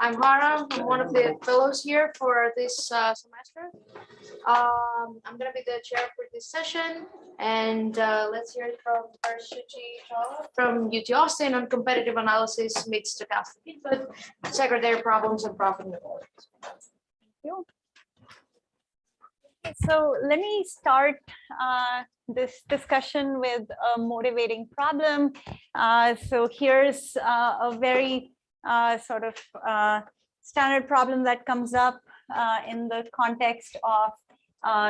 I'm Hara. I'm one of the fellows here for this semester. I'm going to be the chair for this session, and let's hear it from our Shuchi Chawla from UT Austin on competitive analysis meets stochastic input, secondary problems, and profit inequalities. Thank you. So let me start this discussion with a motivating problem. So here's a very sort of standard problem that comes up in the context of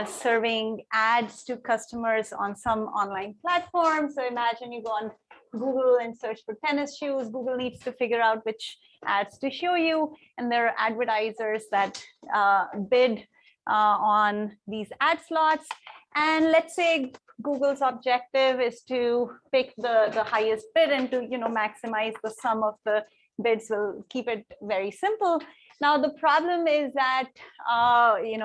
serving ads to customers on some online platform. So imagine you go on Google and search for tennis shoes. Google needs to figure out which ads to show you, and there are advertisers that bid on these ad slots. And let's say Google's objective is to pick the highest bid and to maximize the sum of the bids. Will keep it very simple. Now the problem is that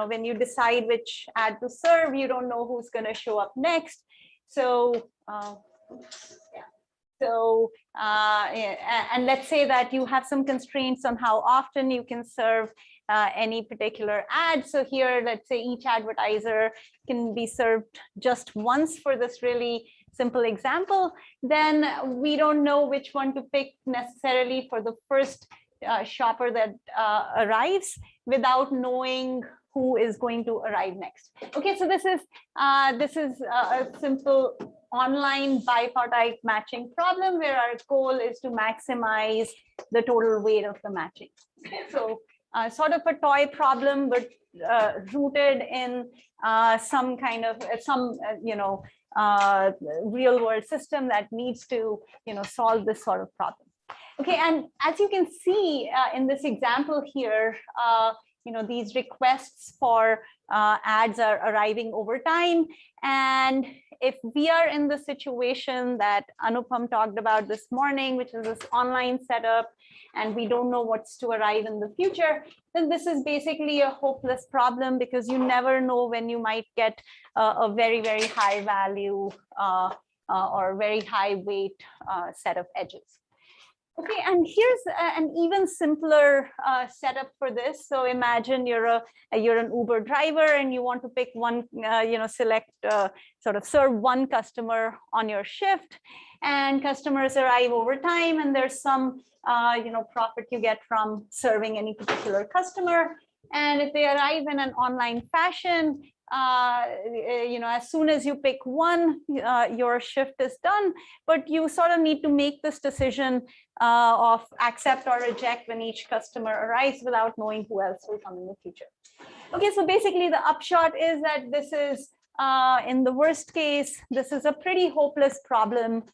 when you decide which ad to serve, you don't know who's going to show up next. So and let's say that you have some constraints on how often you can serve any particular ad. So here, let's say each advertiser can be served just once for this really simple example. Then we don't know which one to pick necessarily for the first shopper that arrives without knowing who is going to arrive next. Okay, so this is a simple online bipartite matching problem where our goal is to maximize the total weight of the matching. So sort of a toy problem, but rooted in some kind of real world system that needs to solve this sort of problem. Okay, and as you can see in this example here, these requests for ads are arriving over time. And if we are in the situation that Anupam talked about this morning, which is this online setup, and we don't know what's to arrive in the future, then this is basically a hopeless problem because you never know when you might get a very, very high value or very high weight set of edges. Okay, and here's an even simpler setup for this. So imagine you're an Uber driver and you want to pick one, select sort of serve one customer on your shift, and customers arrive over time, and there's some profit you get from serving any particular customer. And if they arrive in an online fashion, as soon as you pick one, your shift is done, but you sort of need to make this decision of accept or reject when each customer arrives without knowing who else will come in the future. Okay, so basically the upshot is that this is, in the worst case, this is a pretty hopeless problem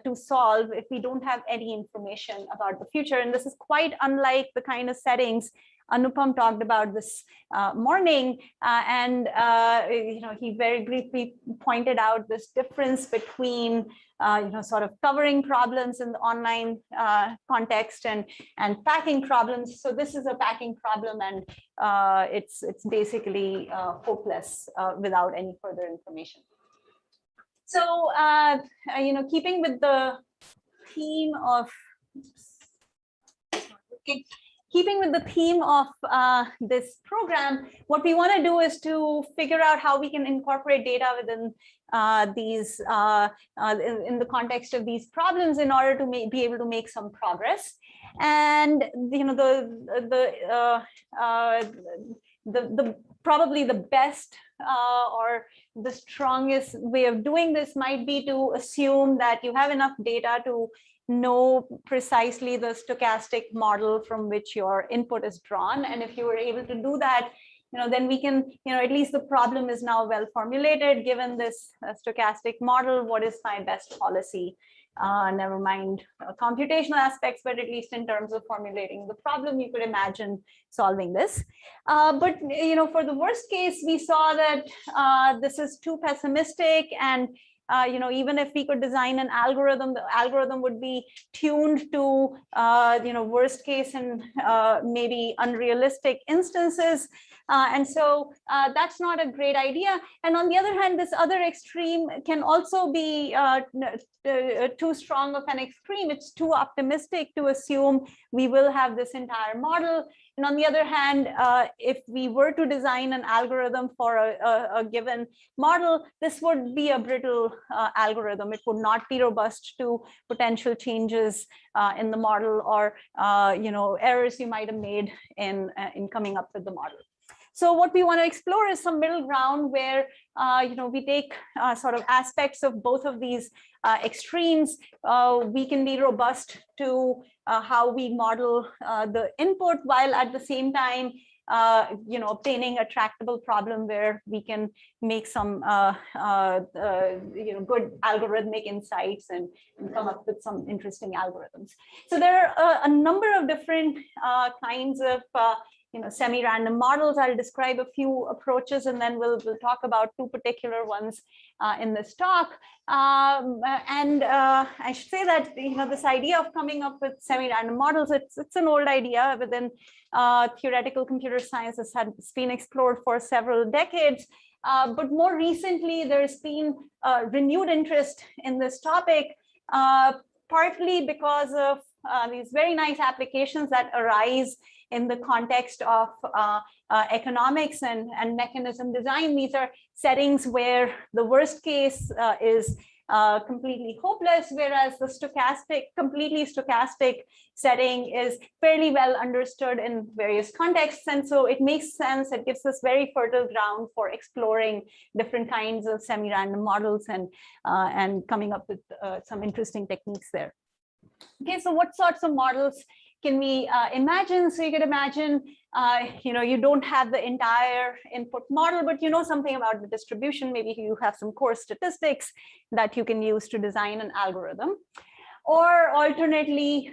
to solve if we don't have any information about the future. And this is quite unlike the kind of settings Anupam talked about this morning, he very briefly pointed out this difference between sort of covering problems in the online context and packing problems. So this is a packing problem, and it's basically hopeless without any further information. So keeping with the theme of this program, what we want to do is to figure out how we can incorporate data within these in the context of these problems in order to be able to make some progress. And probably the best or the strongest way of doing this might be to assume that you have enough data to know precisely the stochastic model from which your input is drawn. And if you were able to do that, then we can, at least the problem is now well formulated. Given this stochastic model, what is my best policy? Never mind computational aspects, but at least in terms of formulating the problem, you could imagine solving this. But for the worst case, we saw that this is too pessimistic, and even if we could design an algorithm, the algorithm would be tuned to, worst case and maybe unrealistic instances. And so that's not a great idea. And on the other hand, this other extreme can also be too strong of an extreme. It's too optimistic to assume we will have this entire model. And on the other hand, if we were to design an algorithm for a given model, this would be a brittle algorithm. It would not be robust to potential changes in the model or errors you might have made in coming up with the model. So what we want to explore is some middle ground where we take sort of aspects of both of these extremes. We can be robust to how we model the input, while at the same time obtaining a tractable problem where we can make some good algorithmic insights and come up with some interesting algorithms. So there are a number of different kinds of semi-random models. I'll describe a few approaches, and then we'll talk about two particular ones in this talk. I should say that this idea of coming up with semi-random models, it's an old idea within theoretical computer science. Has been explored for several decades. But more recently, there's been renewed interest in this topic, partly because of these very nice applications that arise in the context of economics and mechanism design. These are settings where the worst case is completely hopeless, whereas the completely stochastic setting is fairly well understood in various contexts. And so it makes sense. It gives us very fertile ground for exploring different kinds of semi-random models and coming up with some interesting techniques there. Okay, so what sorts of models can we imagine? So you could imagine, you don't have the entire input model, but you know something about the distribution. Maybe you have some core statistics that you can use to design an algorithm. Or alternately,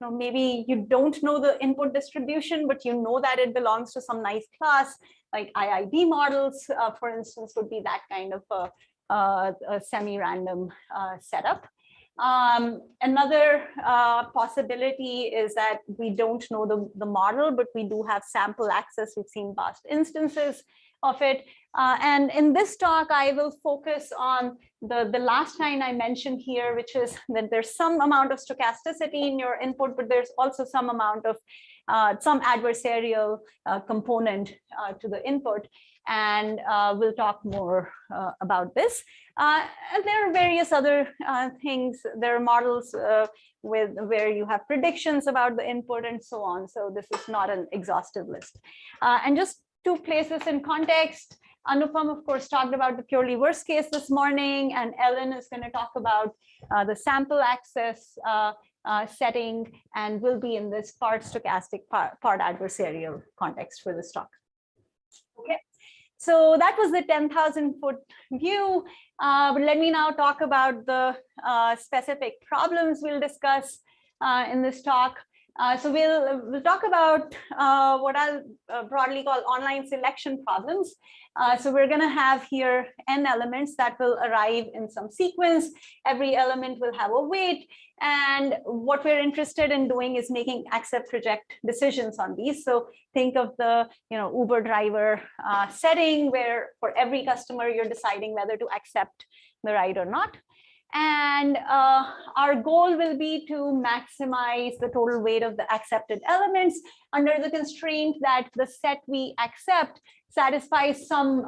maybe you don't know the input distribution, but you know that it belongs to some nice class, like IID models, for instance, would be that kind of a semi-random setup. Another possibility is that we don't know the model, but we do have sample access. We've seen vast instances of it. And in this talk, I will focus on the last line I mentioned here, which is that there's some amount of stochasticity in your input, but there's also some amount of some adversarial component to the input. And we'll talk more about this. And there are various other things. There are models where you have predictions about the input and so on. So this is not an exhaustive list. And just to place this in context, Anupam, of course, talked about the purely worst case this morning, and Ellen is going to talk about the sample access setting, and will be in this part stochastic, part adversarial context for this talk. Okay. So that was the 10,000-foot view. But let me now talk about the specific problems we'll discuss in this talk. So we'll talk about what I'll broadly call online selection problems. So we're going to have here n elements that will arrive in some sequence. Every element will have a weight. And what we're interested in doing is making accept reject decisions on these. So think of the Uber driver setting, where for every customer you're deciding whether to accept the ride or not. And our goal will be to maximize the total weight of the accepted elements under the constraint that the set we accept satisfies some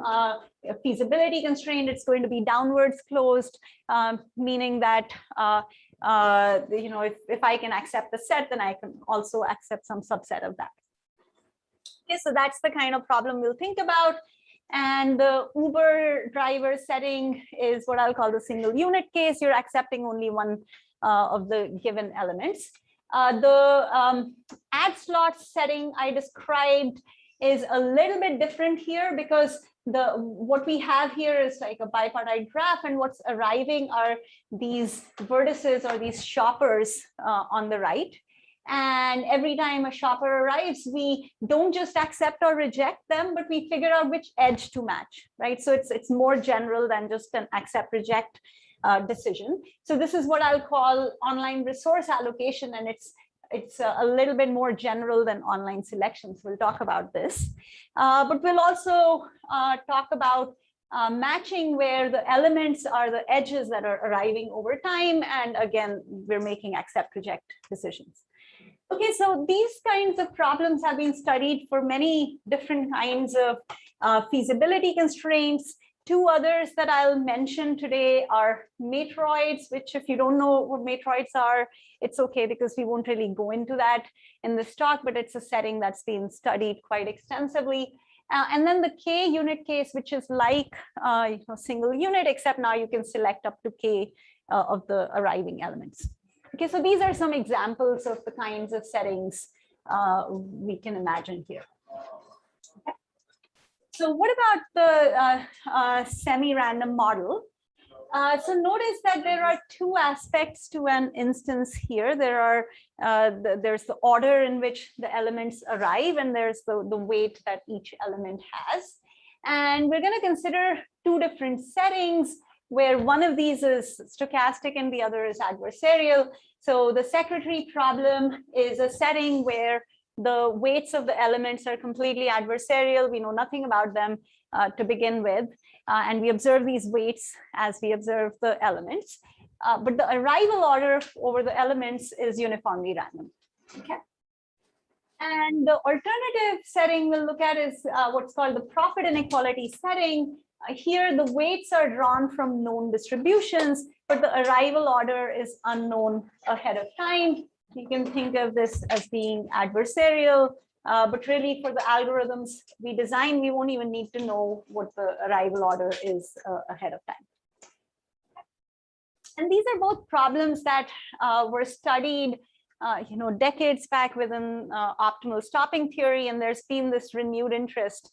feasibility constraint. It's going to be downwards closed, meaning that if I can accept the set, then I can also accept some subset of that. Okay, so that's the kind of problem we'll think about. And the Uber driver setting is what I'll call the single unit case. You're accepting only one of the given elements. The add slots setting I described is a little bit different here, because what we have here is like a bipartite graph, and what's arriving are these vertices or these shoppers on the right. And every time a shopper arrives, we don't just accept or reject them, but we figure out which edge to match, right? So it's more general than just an accept reject decision. So this is what I'll call online resource allocation, and it's a little bit more general than online selection. So we'll talk about this, but we'll also talk about matching, where the elements are the edges that are arriving over time. And again, we're making accept reject decisions. Okay, so these kinds of problems have been studied for many different kinds of feasibility constraints. Two others that I'll mention today are matroids, which if you don't know what matroids are, it's okay because we won't really go into that in this talk, but it's a setting that's been studied quite extensively. And then the K unit case, which is like single unit, except now you can select up to K of the arriving elements. Okay, so these are some examples of the kinds of settings we can imagine here. Okay. So what about the semi-random model? So notice that there are two aspects to an instance here. There's the order in which the elements arrive, and there's the weight that each element has. And we're going to consider two different settings, where one of these is stochastic and the other is adversarial. So the secretary problem is a setting where the weights of the elements are completely adversarial. We know nothing about them to begin with. And we observe these weights as we observe the elements. But the arrival order over the elements is uniformly random. Okay. And the alternative setting we'll look at is what's called the profit inequality setting. Here, the weights are drawn from known distributions, but the arrival order is unknown ahead of time. You can think of this as being adversarial, but really for the algorithms we design, we won't even need to know what the arrival order is ahead of time. And these are both problems that were studied decades back within optimal stopping theory, and there's been this renewed interest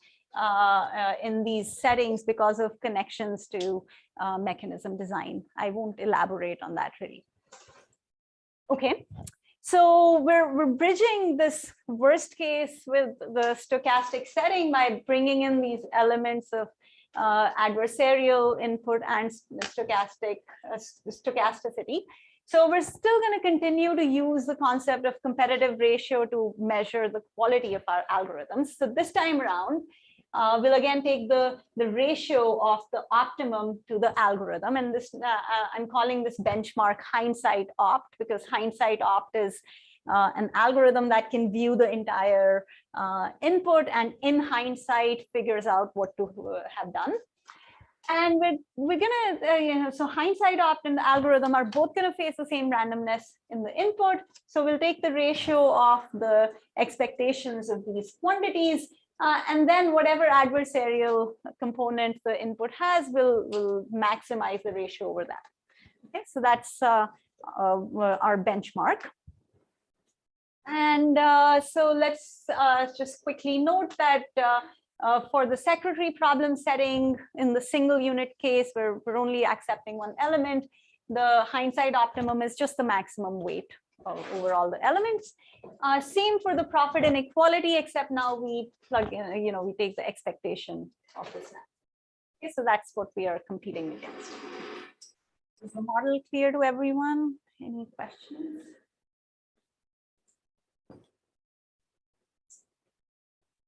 in these settings because of connections to mechanism design. I won't elaborate on that really. Okay. So we're bridging this worst case with the stochastic setting by bringing in these elements of adversarial input and stochasticity. So we're still going to continue to use the concept of competitive ratio to measure the quality of our algorithms. So this time around, we'll again take the ratio of the optimum to the algorithm. And this I'm calling this benchmark hindsight opt, because hindsight opt is an algorithm that can view the entire input and in hindsight figures out what to have done. And we're gonna, so hindsight opt and the algorithm are both gonna face the same randomness in the input. So we'll take the ratio of the expectations of these quantities, and then whatever adversarial component the input has will maximize the ratio over that. Okay, so that's our benchmark. And so let's just quickly note that for the secretary problem setting, in the single unit case where we're only accepting one element, the hindsight optimum is just the maximum weight over all the elements. Same for the profit inequality, except now we plug in, we take the expectation of this map. Okay, so that's what we are competing against. Is the model clear to everyone? Any questions?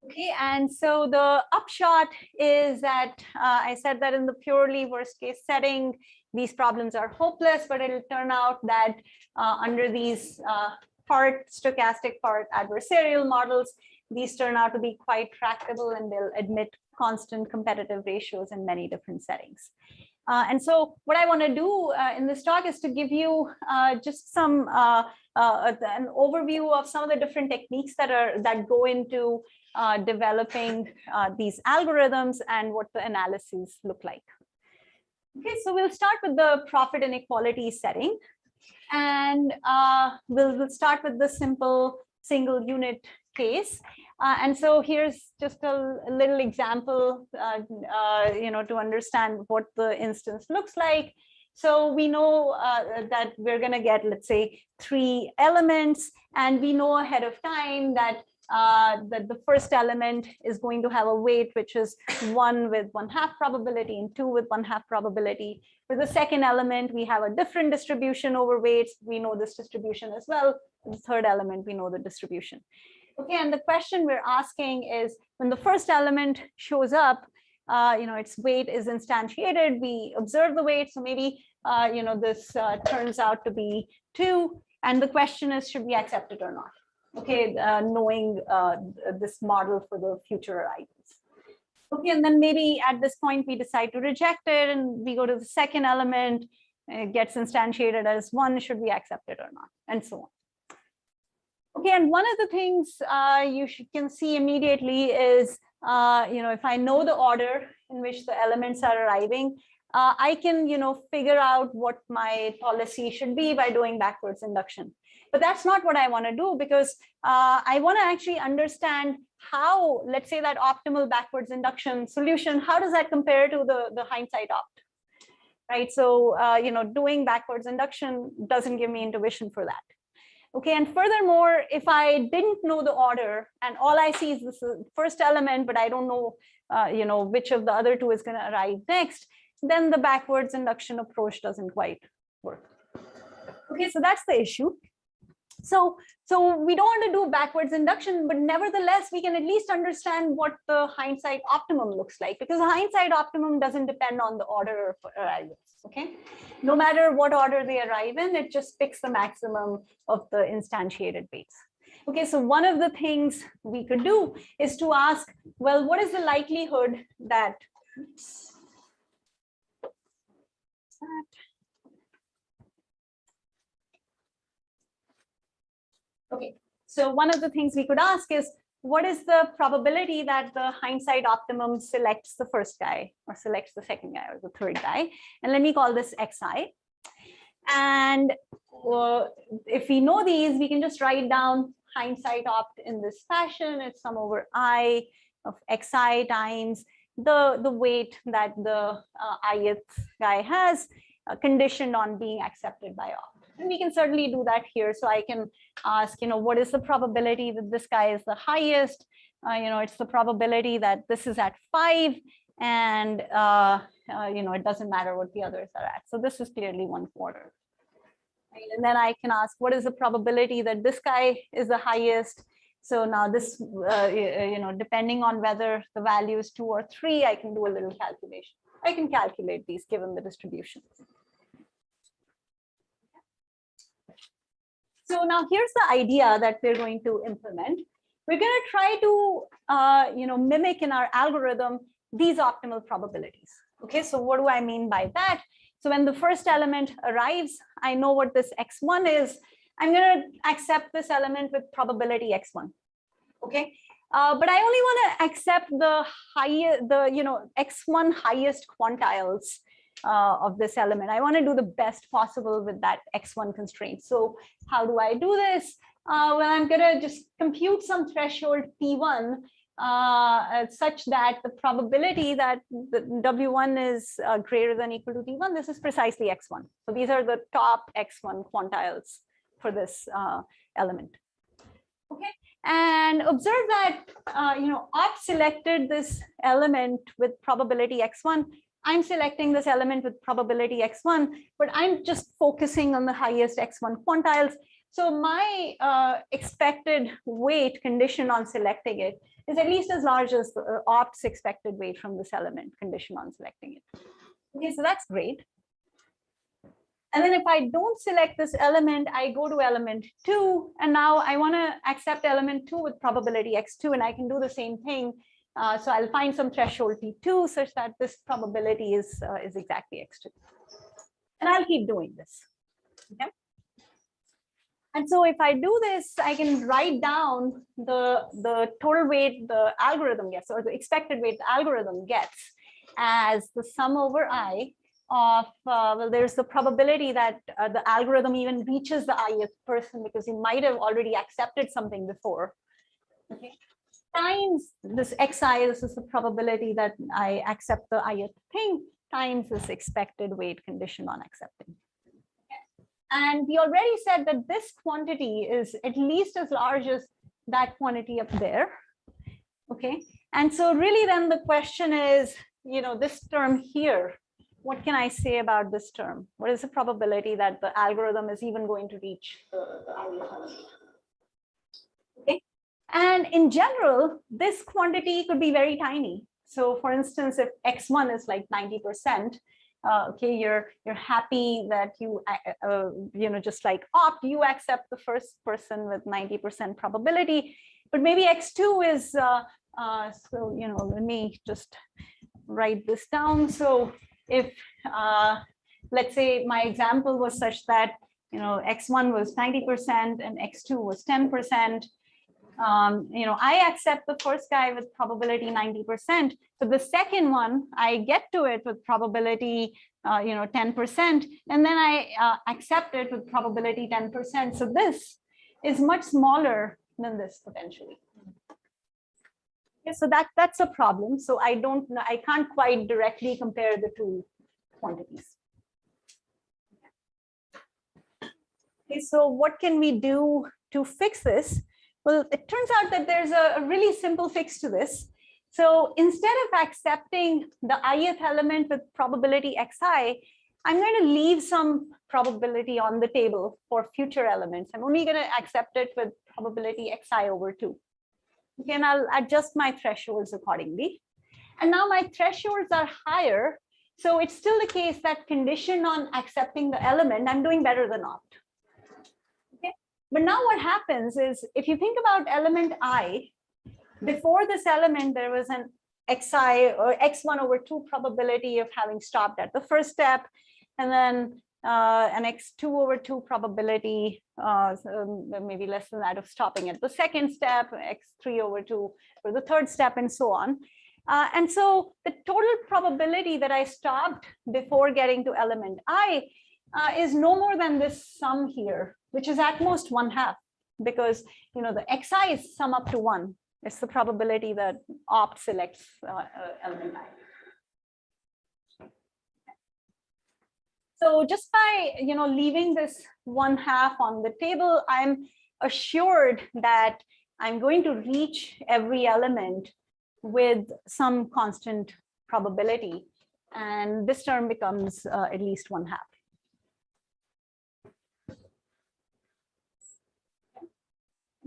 Okay, and so the upshot is that I said that in the purely worst case setting, these problems are hopeless, but it'll turn out that under these part stochastic, part adversarial models, these turn out to be quite tractable, and they'll admit constant competitive ratios in many different settings. And so what I want to do in this talk is to give you just some an overview of some of the different techniques that go into developing these algorithms and what the analyses look like. Okay, so we'll start with the profit inequality setting, and we'll start with the simple single unit case. And so here's just a little example, to understand what the instance looks like. So we know that we're going to get, let's say, 3 elements, and we know ahead of time that that the first element is going to have a weight which is 1 with 1/2 probability and 2 with 1/2 probability. For the second element, we have a different distribution over weights. We know this distribution as well. The third element, we know the distribution. Okay, and the question we're asking is, when the first element shows up, its weight is instantiated, we observe the weight, so maybe this turns out to be 2, and the question is, should we accept it or not? Okay, knowing this model for the future arrivals. Okay, and then maybe at this point we decide to reject it, and we go to the second element, and it gets instantiated as 1, should we accept it or not, and so on. Okay, and one of the things you can see immediately is, if I know the order in which the elements are arriving, I can, figure out what my policy should be by doing backwards induction. But that's not what I want to do, because I want to actually understand how, let's say, that optimal backwards induction solution, how does that compare to the hindsight opt, right? So, doing backwards induction doesn't give me intuition for that. Okay, and furthermore, if I didn't know the order and all I see is this first element, but I don't know, which of the other 2 is going to arrive next, then the backwards induction approach doesn't quite work. Okay, so that's the issue. So we don't want to do backwards induction, but nevertheless, we can at least understand what the hindsight optimum looks like, because the hindsight optimum doesn't depend on the order of arrivals. Okay, no matter what order they arrive in, it just picks the maximum of the instantiated weights. Okay, so one of the things we could do is to ask, well, what is the likelihood that, okay, so one of the things we could ask is, what is the probability that the hindsight optimum selects the first guy or selects the second guy or the third guy? And let me call this xi. And if we know these, we can just write down hindsight opt in this fashion. It's sum over I of xi times the weight that the ith guy has, conditioned on being accepted by opt. And we can certainly do that here. So I can ask, what is the probability that this guy is the highest? It's the probability that this is at 5, and it doesn't matter what the others are at. So this is clearly 1/4. Right? And then I can ask, what is the probability that this guy is the highest? So now this, depending on whether the value is 2 or 3, I can do a little calculation. I can calculate these given the distributions. So now here's the idea that we're going to implement. We're going to try to, mimic in our algorithm these optimal probabilities. Okay, so what do I mean by that? So when the first element arrives, I know what this x1 is. I'm going to accept this element with probability x1. Okay, but I only want to accept the x1 highest quantiles of this element. I want to do the best possible with that x1 constraint. So how do I do this? Well, I'm going to just compute some threshold p1 such that the probability that the w1 is greater than equal to t1, this is precisely x1. So these are the top x1 quantiles for this element. Okay, and observe that opt selected this element with probability x1. I'm selecting this element with probability x1, but I'm just focusing on the highest x1 quantiles. So my expected weight condition on selecting it is at least as large as the opt's expected weight from this element condition on selecting it. Okay, so that's great. And then if I don't select this element, I go to element 2, and now I want to accept element 2 with probability x2, and I can do the same thing. So I'll find some threshold T2 such that this probability is exactly x2. And I'll keep doing this. Okay. And so if I do this, I can write down the total weight the algorithm gets, or the expected weight the algorithm gets, as the sum over I of, well, there's the probability that the algorithm even reaches the ith person because he might have already accepted something before. Okay. Times this xi, this is the probability that I accept the ith thing, times this expected weight condition on accepting. And we already said that this quantity is at least as large as that quantity up there. Okay, and so really then the question is, this term here, what can I say about this term? What is the probability that the algorithm is even going to reach the ideal? Okay, and in general, this quantity could be very tiny. So for instance, if x1 is like 90%, okay, you're happy that you just like opt, you accept the first person with 90% probability, but maybe x2 is so let me just write this down. So if let's say my example was such that x1 was 90% and x2 was 10%. I accept the first guy with probability 90%. So the second one, I get to it with probability, 10%, and then I accept it with probability 10%. So this is much smaller than this potentially. Okay, so that's a problem. So I can't quite directly compare the two quantities. Okay, so what can we do to fix this? Well, it turns out that there's a really simple fix to this. So instead of accepting the ith element with probability xi, I'm going to leave some probability on the table for future elements. I'm only going to accept it with probability xi over 2. Okay, and I'll adjust my thresholds accordingly. And now my thresholds are higher. So it's still the case that conditioned on accepting the element, I'm doing better than opt. But now what happens is, if you think about element I, before this element, there was an xi or x1 over 2 probability of having stopped at the first step, and then an x2 over 2 probability, so maybe less than that, of stopping at the second step, x3 over 2 for the third step, and so on. And so the total probability that I stopped before getting to element I is no more than this sum here, which is at most 1/2, because the xi is sum up to 1. It's the probability that opt selects element I. So just by leaving this 1/2 on the table, I'm assured that I'm going to reach every element with some constant probability, and this term becomes at least 1/2.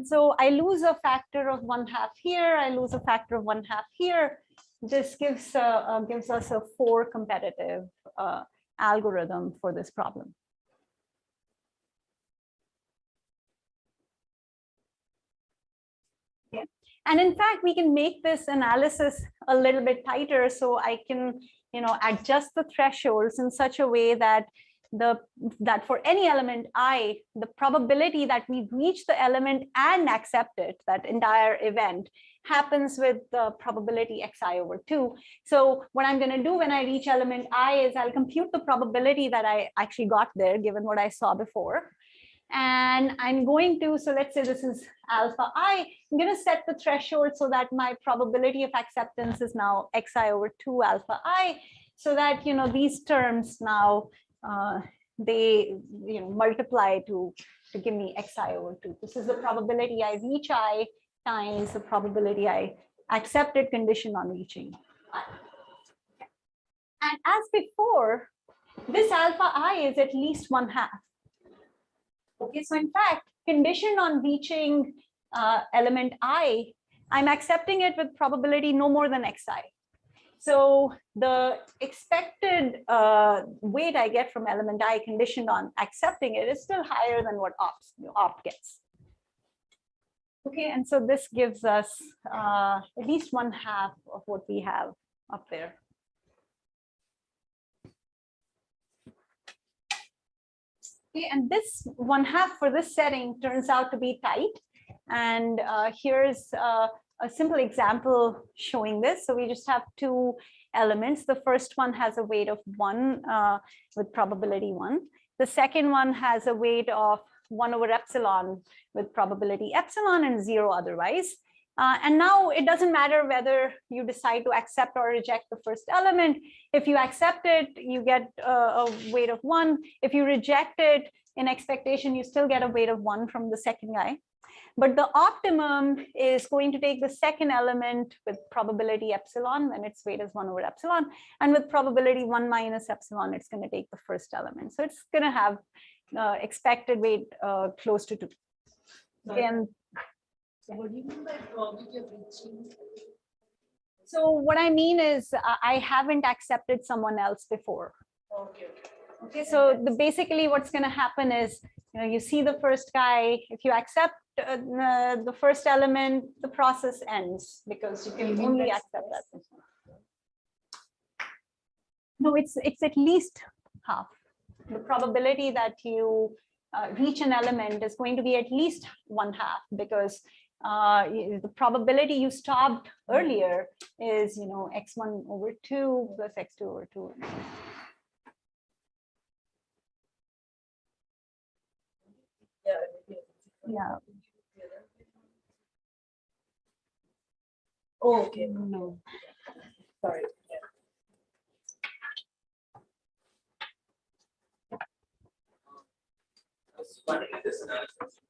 So I lose a factor of 1/2 here. I lose a factor of 1/2 here. This gives us a 4 competitive algorithm for this problem. Yeah. And in fact, we can make this analysis a little bit tighter, so I can adjust the thresholds in such a way that for any element I, the probability that we reach the element and accept it, that entire event, happens with the probability xi over 2. So what I'm going to do when I reach element I is I'll compute the probability that I actually got there, given what I saw before. And I'm going to, so let's say this is alpha I, I'm going to set the threshold so that my probability of acceptance is now xi over 2 alpha I, so that these terms now they multiply to give me xi over 2. This is the probability I reach I times the probability I accepted condition on reaching I. And as before, this alpha I is at least 1/2. Okay, so in fact, condition on reaching element I, I'm accepting it with probability no more than xi. So the expected weight I get from element I conditioned on accepting it is still higher than what opt gets. Okay, and so this gives us at least 1/2 of what we have up there. Okay, and this 1/2 for this setting turns out to be tight. And here's a simple example showing this. So we just have 2 elements. The first one has a weight of 1 with probability 1. The second one has a weight of 1 over epsilon with probability epsilon and 0 otherwise. And now it doesn't matter whether you decide to accept or reject the first element. If you accept it, you get a weight of 1. If you reject it in expectation, you still get a weight of 1 from the second guy. But the optimum is going to take the second element with probability epsilon when its weight is 1 over epsilon. And with probability 1 minus epsilon, it's going to take the first element. So it's going to have expected weight close to 2. Again, so what do you mean by probability of reaching? So what I mean is I haven't accepted someone else before. Okay. Okay, so basically what's going to happen is, you see the first guy, if you accept the first element, the process ends because you can only accept that. No, it's at least half. The probability that you reach an element is going to be at least 1/2 because the probability you stopped earlier is, x1 over 2 plus x2 over 2. Yeah. Oh, okay. No. Sorry. I was wondering if this analysis,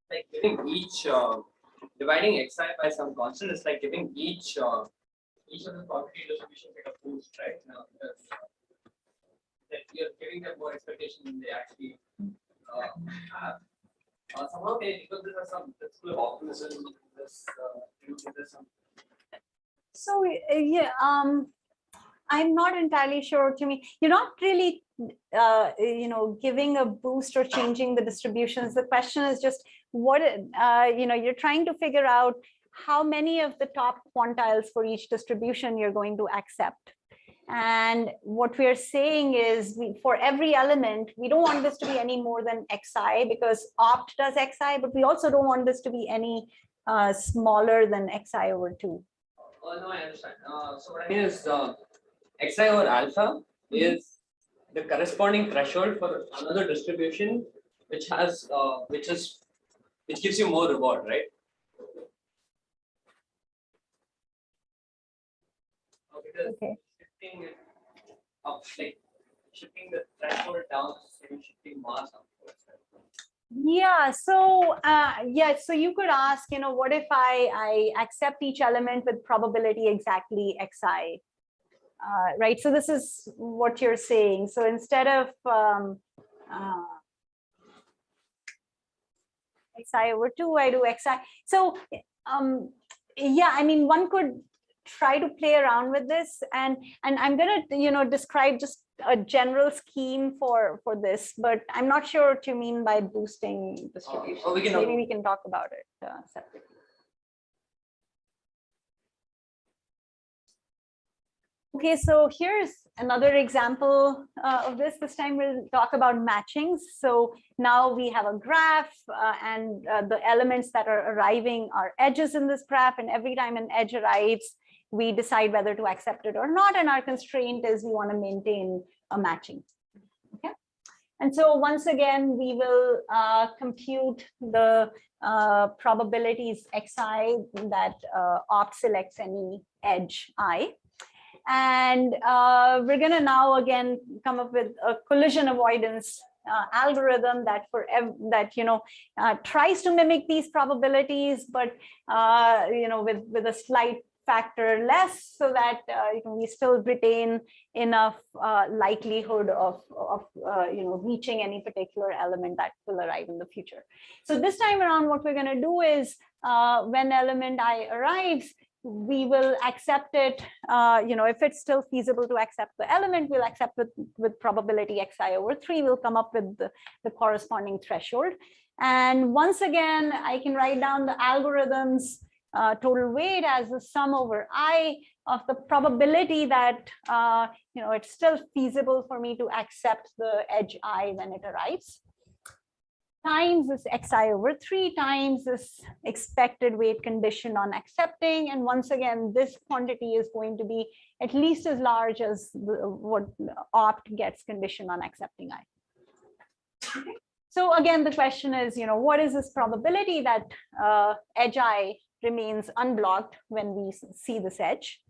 like giving each dividing xi by some constant is like giving each of the probability distributions like a boost, right? Now, because, that you're giving them more expectation than they actually have. Somehow they because there are some principle of optimism. This some. So yeah, I'm not entirely sure what you mean. You're not really, giving a boost or changing the distributions. The question is just what, you're trying to figure out how many of the top quantiles for each distribution you're going to accept. And what we're saying is for every element, we don't want this to be any more than xi because opt does xi, but we also don't want this to be any smaller than xi over 2. Oh, no, I understand. So what I mean is xi over alpha is the corresponding threshold for another distribution which has which gives you more reward, right? Okay. Shifting it up, like shifting the threshold down, maybe shifting mass upwards. Yeah, so so you could ask, what if I accept each element with probability exactly xi, right? So this is what you're saying. So instead of xi over 2, I do xi. So yeah, I mean, one could try to play around with this, and I'm gonna describe just a general scheme for this, but I'm not sure what you mean by boosting distribution. Maybe we can talk about it separately. Okay, so here's another example of this. This time we'll talk about matchings. So now we have a graph and the elements that are arriving are edges in this graph, and every time an edge arrives, we decide whether to accept it or not, and our constraint is we want to maintain a matching. Okay, and so once again we will compute the probabilities xi that opt selects any edge I, and we're going to now again come up with a collision avoidance algorithm that tries to mimic these probabilities, but with a slight factor less, so that we still retain enough likelihood of reaching any particular element that will arrive in the future. So this time around, what we're going to do is when element I arrives, we will accept it. If it's still feasible to accept the element, we'll accept with probability xi over 3. We'll come up with the corresponding threshold. And once again, I can write down the algorithm's total weight as the sum over I of the probability that it's still feasible for me to accept the edge I when it arrives, times this xi over 3 times this expected weight condition on accepting. And once again, this quantity is going to be at least as large as what opt gets condition on accepting I. Okay. So again, the question is, what is this probability that edge I remains unblocked when we see this edge?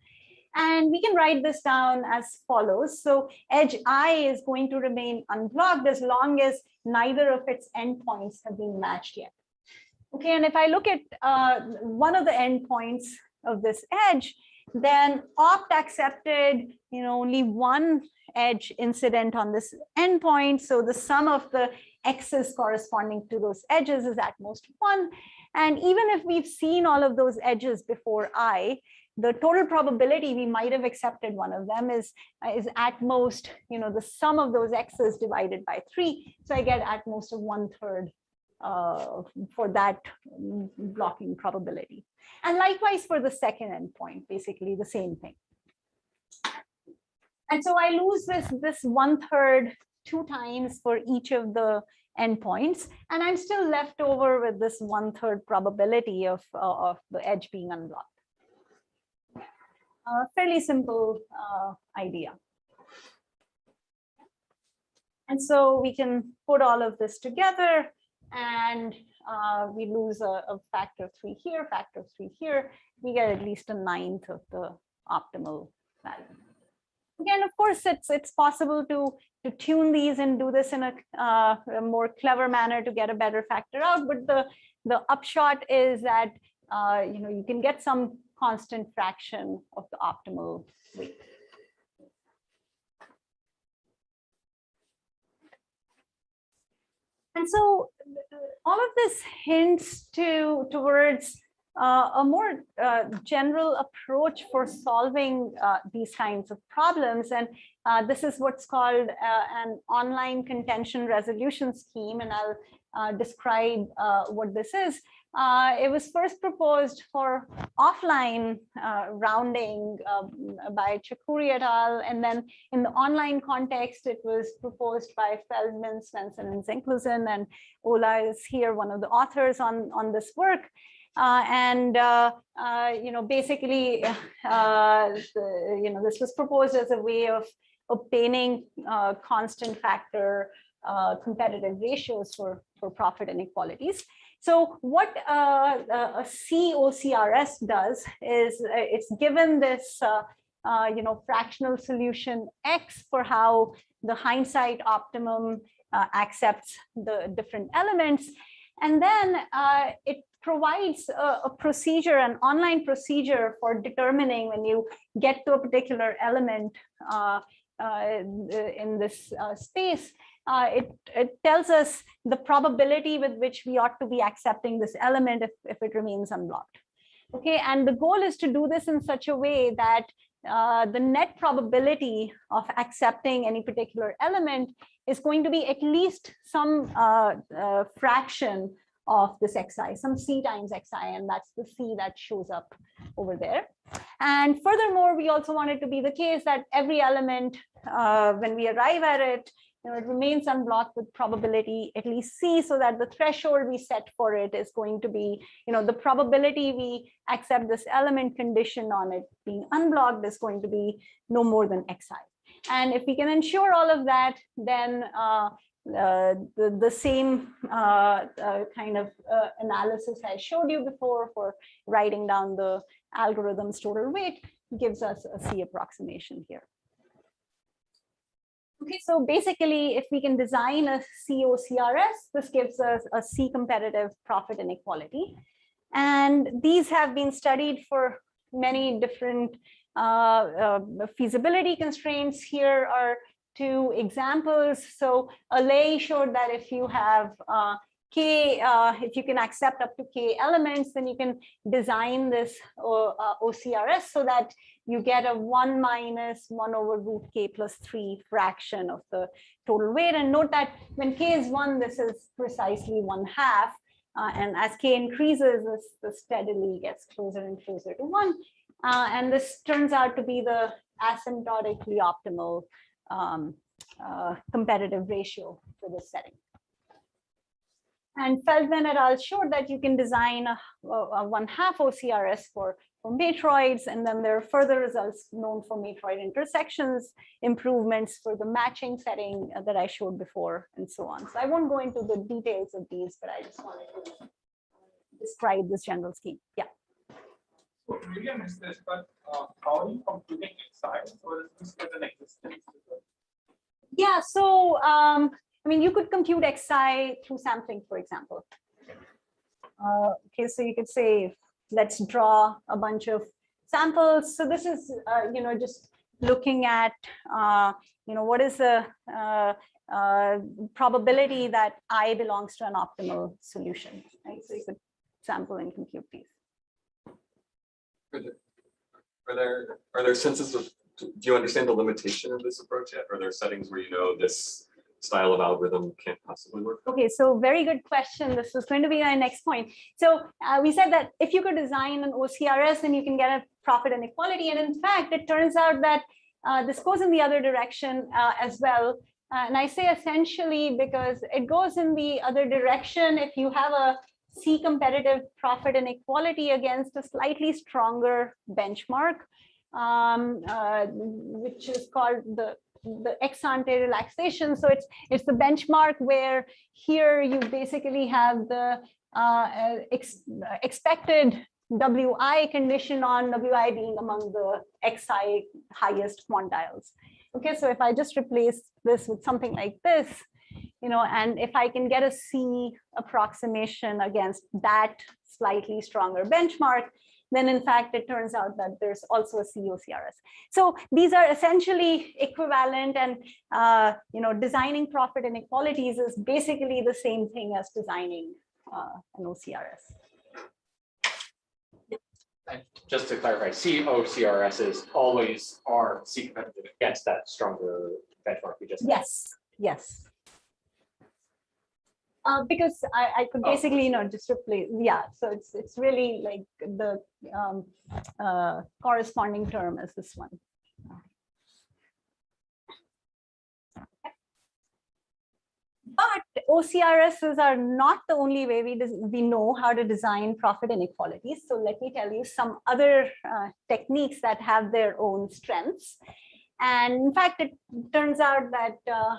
And we can write this down as follows. So edge I is going to remain unblocked as long as neither of its endpoints have been matched yet. Okay, and if I look at one of the endpoints of this edge, then opt accepted, only one edge incident on this endpoint. So the sum of the x's corresponding to those edges is at most 1. And even if we've seen all of those edges before I, the total probability we might have accepted one of them is at most, the sum of those x's divided by 3. So I get at most a 1/3 for that blocking probability. And likewise for the second endpoint, basically the same thing. And so I lose this 1/3 2 times for each of the endpoints, and I'm still left over with this 1/3 probability of the edge being unblocked. Fairly simple idea. And so we can put all of this together, and we lose a factor 3 here, factor 3 here. We get at least a 1/9 of the optimal value. Again, of course, it's possible to tune these and do this in a more clever manner to get a better factor out. But the upshot is that you can get some constant fraction of the optimal weight. And so all of this hints towards a more general approach for solving these kinds of problems. And this is what's called an online contention resolution scheme. And I'll describe what this is. It was first proposed for offline rounding by Chakuri et al. And then in the online context, it was proposed by Feldman, Svensson, and Zinklusen. And Ola is here, one of the authors on this work. Basically, this was proposed as a way of obtaining constant factor competitive ratios for profit inequalities. So what a COCRS does is it's given this fractional solution X for how the hindsight optimum accepts the different elements, and then it provides a procedure, an online procedure for determining when you get to a particular element in this space. It tells us the probability with which we ought to be accepting this element if it remains unblocked. Okay, and the goal is to do this in such a way that the net probability of accepting any particular element is going to be at least some fraction of this xi, some c times xi, and that's the c that shows up over there. And furthermore, we also want it to be the case that every element, when we arrive at it, it remains unblocked with probability at least c, so that the threshold we set for it is going to be, the probability we accept this element condition on it being unblocked is going to be no more than xi. And if we can ensure all of that, then the same kind of analysis I showed you before for writing down the algorithm's total weight gives us a C approximation here. Okay, so basically, if we can design a COCRS, this gives us a C competitive profit inequality. And these have been studied for many different feasibility constraints. Here are 2 examples. So Alay showed that if you have if you can accept up to k elements, then you can design this OCRS so that you get a 1 minus 1 over root k plus 3 fraction of the total weight. And note that when k is 1, this is precisely 1/2. And as k increases, this steadily gets closer and closer to 1. And this turns out to be the asymptotically optimal competitive ratio for this setting. And Feldman et al. Showed that you can design a 1/2 OCRS for matroids, and then there are further results known for matroid intersections, improvements for the matching setting that I showed before, and so on. So I won't go into the details of these, but I just wanted to describe this general scheme. Yeah. So maybe I missed this, but how are you computing xi, or is this with an existence? Yeah, so I mean, you could compute xi through sampling, for example. Okay, so you could say, let's draw a bunch of samples. So this is, just looking at, what is the probability that I belongs to an optimal solution, right? So you could sample and compute these. Are there senses of, do you understand the limitation of this approach yet? Are there settings where you know this style of algorithm can't possibly work? Okay, so very good question. This is going to be my next point. So we said that if you could design an OCRS, then you can get a profit inequality. And in fact, it turns out that this goes in the other direction as well. And I say essentially because it goes in the other direction if you have a C competitive profit inequality against a slightly stronger benchmark, which is called the ex ante relaxation. So it's the benchmark where here you basically have the expected WI condition on WI being among the XI highest quantiles. Okay, so if I just replace this with something like this, and if I can get a C approximation against that slightly stronger benchmark, then in fact, it turns out that there's also a COCRS. So these are essentially equivalent, and designing profit inequalities is basically the same thing as designing an OCRS. And just to clarify, COCRSs always are C competitive against that stronger benchmark we just Yes. Because I could basically, just replace, so it's really like the corresponding term as this one. But OCRSs are not the only way we know how to design profit inequalities. So let me tell you some other techniques that have their own strengths. And in fact, it turns out that the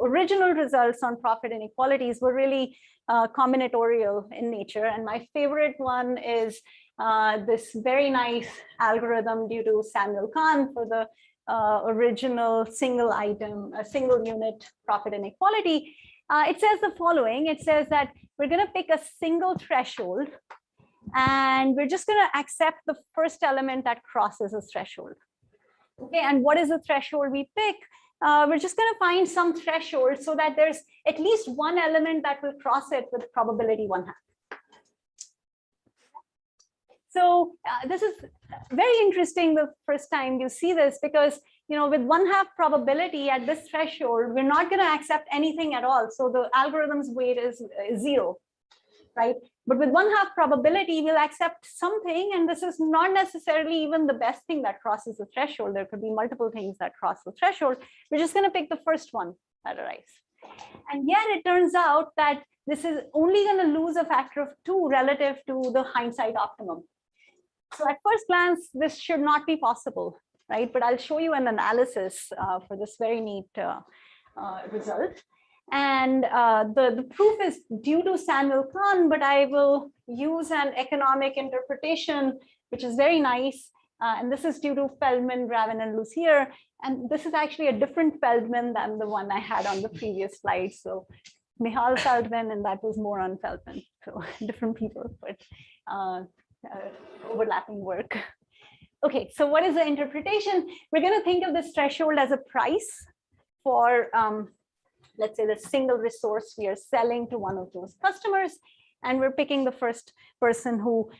original results on profit inequalities were really combinatorial in nature. And my favorite one is this very nice algorithm due to Samuel Kahn for the original single unit profit inequality. It says the following. It says that we're going to pick a single threshold, and we're just going to accept the first element that crosses a threshold. Okay, and what is the threshold we pick? We're just going to find some threshold so that there's at least one element that will cross it with probability 1/2. So this is very interesting the first time you see this, because with 1/2 probability at this threshold, we're not going to accept anything at all. So the algorithm's weight is 0, right? But with 1/2 probability, we'll accept something, and this is not necessarily even the best thing that crosses the threshold. There could be multiple things that cross the threshold. We're just going to pick the first one that arrives. And yet it turns out that this is only going to lose a factor of 2 relative to the hindsight optimum. So at first glance, this should not be possible, right? But I'll show you an analysis for this very neat result. And the proof is due to Samuel Kahn, but I will use an economic interpretation, which is very nice. And this is due to Feldman, Gravin, and Lussier. And this is actually a different Feldman than the one I had on the previous slide. So Michal Feldman, and that was more on Feldman. So different people, but overlapping work. Okay, so what is the interpretation? We're going to think of this threshold as a price for let's say the single resource we are selling to one of those customers, and we're picking the first person who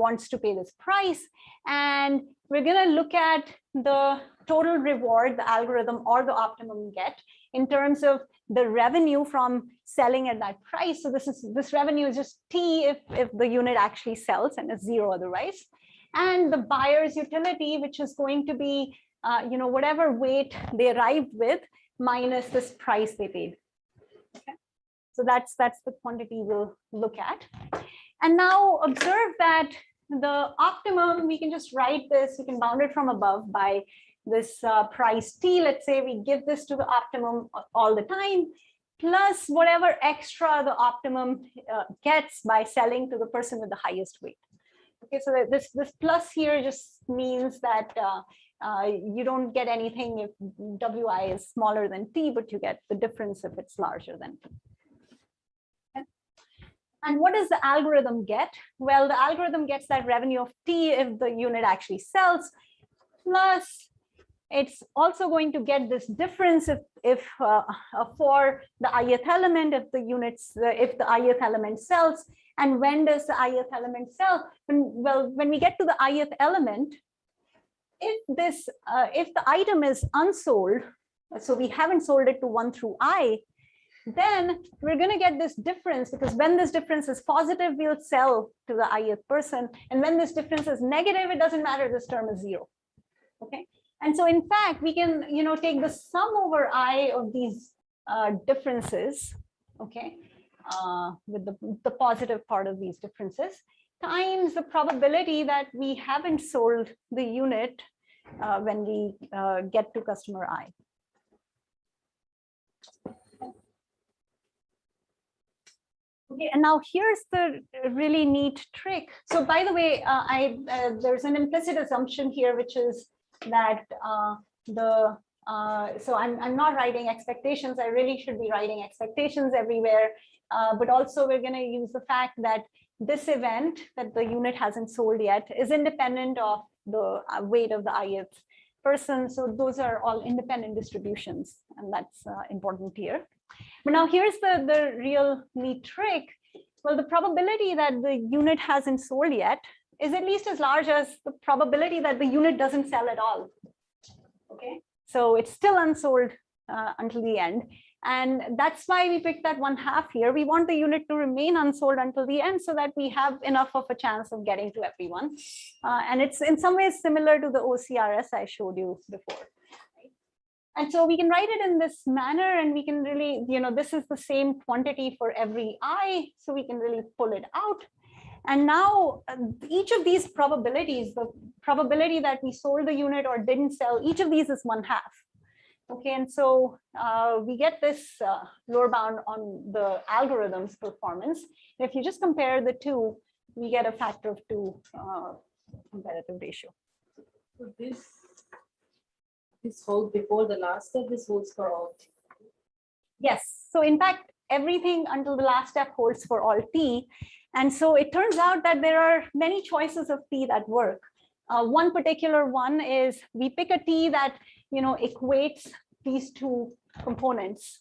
wants to pay this price. And we're going to look at the total reward the algorithm or the optimum get in terms of the revenue from selling at that price. So this revenue is just T if the unit actually sells, and it's 0 otherwise. And the buyer's utility, which is going to be whatever weight they arrived with minus this price they paid. Okay. So that's the quantity we'll look at. And now observe that the optimum, we can just write this, we can bound it from above by this price T. Let's say we give this to the optimum all the time, plus whatever extra the optimum gets by selling to the person with the highest weight. Okay, so this plus here just means that you don't get anything if WI is smaller than T, but you get the difference if it's larger than T. Okay. And what does the algorithm get? Well, the algorithm gets that revenue of T if the unit actually sells, plus it's also going to get this difference if for the ith element, if the ith element sells. And when does the ith element sell? When we get to the ith element, if the item is unsold, so we haven't sold it to 1 through I, then we're going to get this difference, because when this difference is positive, we'll sell to the ith person. And when this difference is negative, it doesn't matter, this term is 0. Okay. And so in fact, we can, take the sum over I of these differences, okay, with the positive part of these differences, times the probability that we haven't sold the unit when we get to customer I. Okay, and now here's the really neat trick. So by the way, there's an implicit assumption here, which is that so I'm not writing expectations. I really should be writing expectations everywhere. But also we're going to use the fact that this event that the unit hasn't sold yet is independent of the weight of the ith person. So those are all independent distributions, and that's important here. But now here's the real neat trick. Well, the probability that the unit hasn't sold yet is at least as large as the probability that the unit doesn't sell at all. Okay, so it's still unsold until the end. And that's why we picked that 1/2 here. We want the unit to remain unsold until the end so that we have enough of a chance of getting to everyone. And it's in some ways similar to the OCRS I showed you before. And so we can write it in this manner, and we can really, this is the same quantity for every I, so we can really pull it out. And now each of these probabilities, the probability that we sold the unit or didn't sell, each of these is 1/2. Okay, and so we get this lower bound on the algorithm's performance. If you just compare the two, we get a factor of 2 competitive ratio. So this holds before the last step, this holds for all. Yes, so in fact, everything until the last step holds for all T. And so it turns out that there are many choices of T that work. One particular one is we pick a T that equates these two components.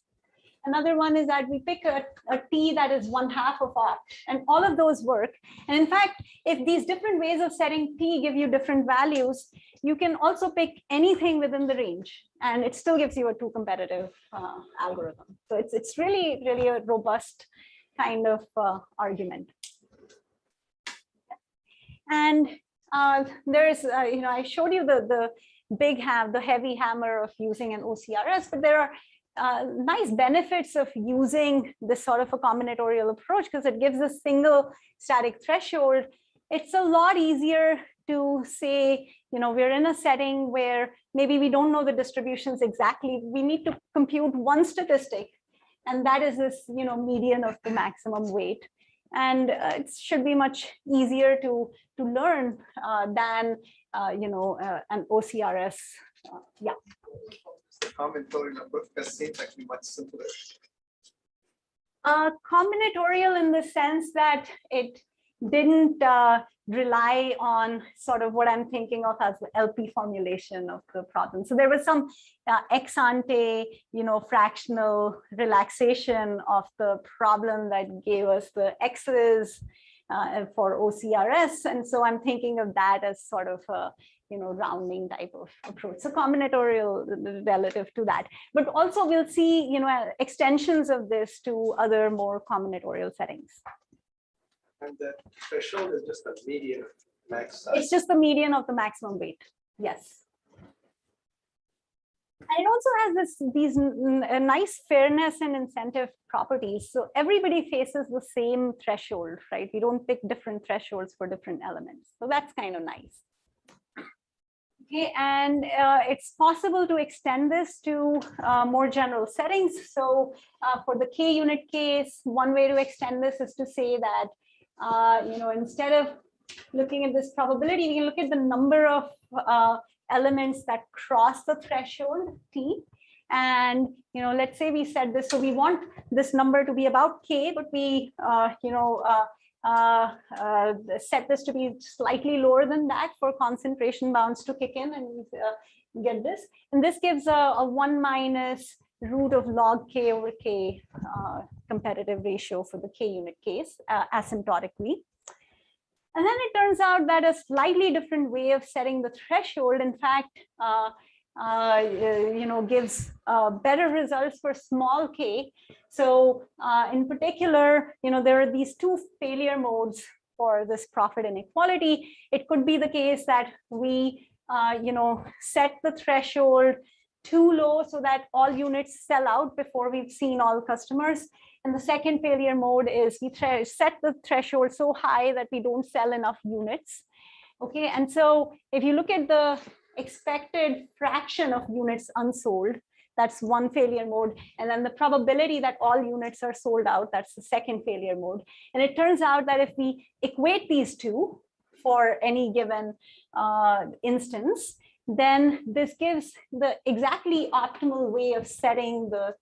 Another one is that we pick a T that is 1/2 of R, and all of those work. And in fact, if these different ways of setting T give you different values, you can also pick anything within the range, and it still gives you a 2 competitive algorithm. So it's really a robust kind of argument. And there's, I showed you the heavy hammer of using an OCRS, but there are nice benefits of using this sort of a combinatorial approach, because it gives a single static threshold. It's a lot easier to say, we're in a setting where maybe we don't know the distributions exactly. We need to compute one statistic, and that is this, median of the maximum weight. And it should be much easier to learn than, an OCRS. Yeah. The combinatorial approach just seems actually much simpler. Combinatorial in the sense that it didn't rely on sort of what I'm thinking of as the LP formulation of the problem. So there was some ex ante, fractional relaxation of the problem that gave us the X's for OCRS. And so I'm thinking of that as sort of a, rounding type of approach. So combinatorial relative to that. But also we'll see, extensions of this to other more combinatorial settings. And the threshold is just the median of max. It's just the median of the maximum weight. Yes. And it also has these nice fairness and incentive properties. So everybody faces the same threshold, right? We don't pick different thresholds for different elements. So that's kind of nice. Okay, and it's possible to extend this to more general settings. So for the K unit case, one way to extend this is to say that instead of looking at this probability, we can look at the number of elements that cross the threshold T. And let's say we set this, so we want this number to be about k, but we set this to be slightly lower than that for concentration bounds to kick in, and get this. And this gives a 1 minus root of log k over k competitive ratio for the k unit case asymptotically. And then it turns out that a slightly different way of setting the threshold, in fact, gives better results for small k. So in particular, there are these two failure modes for this profit inequality. It could be the case that we set the threshold too low so that all units sell out before we've seen all customers. And the second failure mode is we set the threshold so high that we don't sell enough units. Okay, and so if you look at the expected fraction of units unsold, that's one failure mode. And then the probability that all units are sold out, that's the second failure mode. And it turns out that if we equate these two for any given instance, then this gives the exactly optimal way of setting the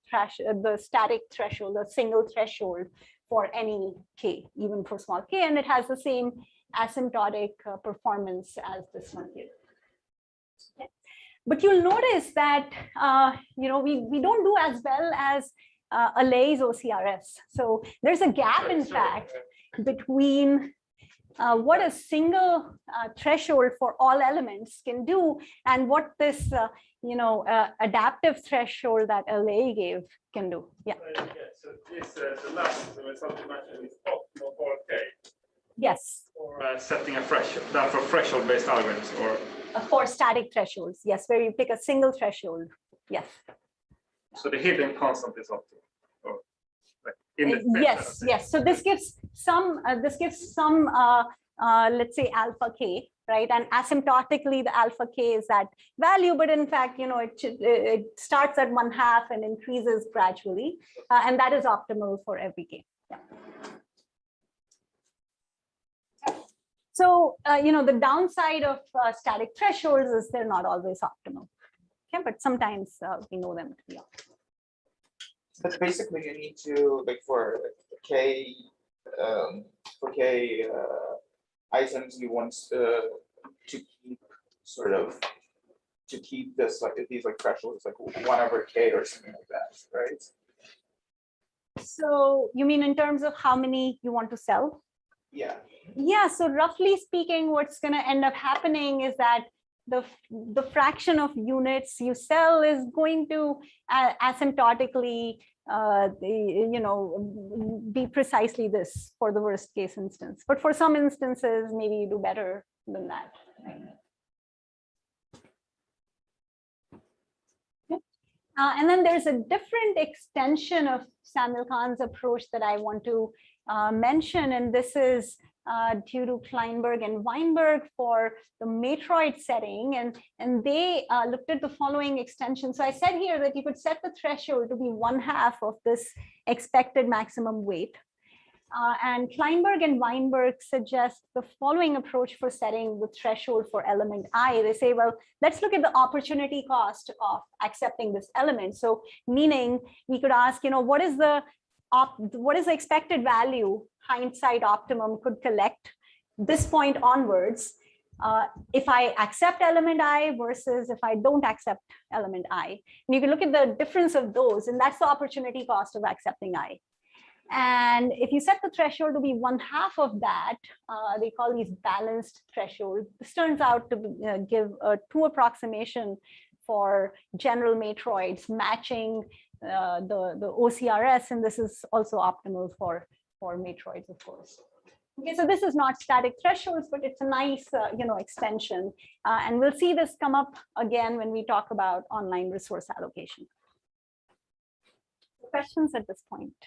static threshold, the single threshold for any k, even for small k, and it has the same asymptotic performance as this one here. Okay. But you'll notice that we don't do as well as Allay's OCRS. So there's a gap, in fact, between what a single threshold for all elements can do and what this adaptive threshold that Allay gave can do. Yeah. So this the last result you mentioned is optimal for k. Yes. Or setting a threshold, that for threshold-based algorithms, or for static thresholds, yes, where you pick a single threshold. Yes. so the hidden constant is optimal. Or like in the Yes. So this gives some let's say alpha k, right? And asymptotically, the alpha k is that value, but in fact, it starts at 1/2 and increases gradually, and that is optimal for every k. Yeah. So, the downside of static thresholds is they're not always optimal. Okay, but sometimes we know them to be optimal. But basically, you need to for k items you want to keep this these thresholds 1/k or something like that, right? So you mean in terms of how many you want to sell? Yeah. Yeah. So roughly speaking, what's going to end up happening is that the fraction of units you sell is going to asymptotically be precisely this for the worst case instance. But for some instances, maybe you do better than that. And then there's a different extension of Samuel Kahn's approach that I want to mention, and this is due to Kleinberg and Weinberg for the matroid setting, and they looked at the following extension. So I said here that you could set the threshold to be 1/2 of this expected maximum weight. And Kleinberg and Weinberg suggest the following approach for setting the threshold for element I. They say, well, let's look at the opportunity cost of accepting this element. So meaning we could ask, what is the expected value hindsight optimum could collect this point onwards if I accept element I versus if I don't accept element I. And you can look at the difference of those, and that's the opportunity cost of accepting I. And if you set the threshold to be 1/2 of that, they call these balanced thresholds. This turns out to give a true approximation for general matroids matching the OCRS, and this is also optimal for matroids, of course. Okay, so this is not static thresholds, but it's a nice extension, and we'll see this come up again when we talk about online resource allocation. Questions at this point?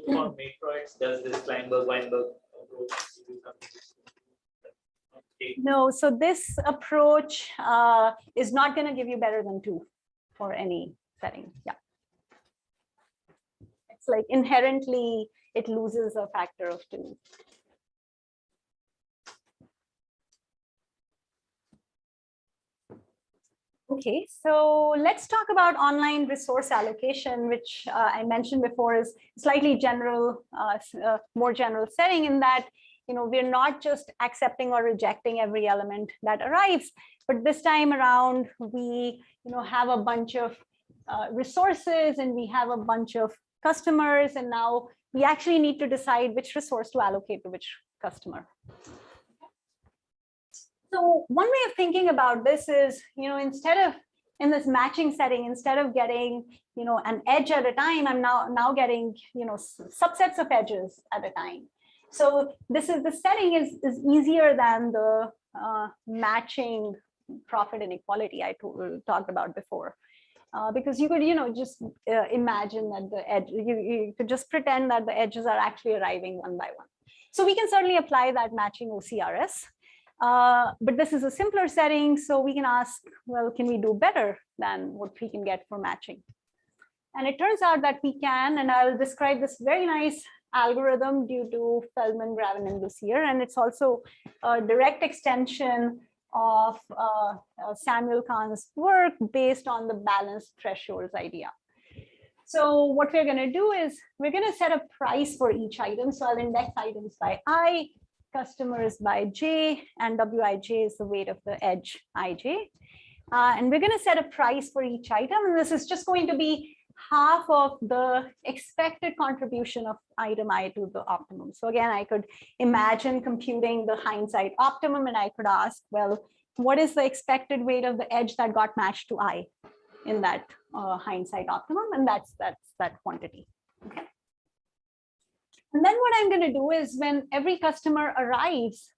For matroids, does this Kleinberg-Weinberg approach do something? No, so this approach is not going to give you better than 2 for any setting. Yeah. It's like inherently it loses a factor of 2. Okay, so let's talk about online resource allocation, which I mentioned before is slightly general, more general setting in that, we're not just accepting or rejecting every element that arrives, but this time around we, have a bunch of resources and we have a bunch of customers, and now we actually need to decide which resource to allocate to which customer. So one way of thinking about this is, instead of in this matching setting, instead of getting, an edge at a time, I'm now getting, subsets of edges at a time. So the setting is easier than the matching profit inequality I talked about before. Because you could, just imagine that the edge, you could just pretend that the edges are actually arriving one by one. So we can certainly apply that matching OCRS. But this is a simpler setting, so we can ask, well, can we do better than what we can get for matching? And it turns out that we can, and I'll describe this very nice algorithm due to Feldman, Gravin, and Lucier, and it's also a direct extension of Samuel Kahn's work based on the balanced thresholds idea. So what we're going to do is we're going to set a price for each item. So I'll index items by I, customers by J, and Wij is the weight of the edge Ij. And we're going to set a price for each item. And this is just going to be half of the expected contribution of item I to the optimum. So again, I could imagine computing the hindsight optimum, and I could ask, well, what is the expected weight of the edge that got matched to I in that hindsight optimum? And that's that quantity. Okay. And then what I'm going to do is when every customer arrives,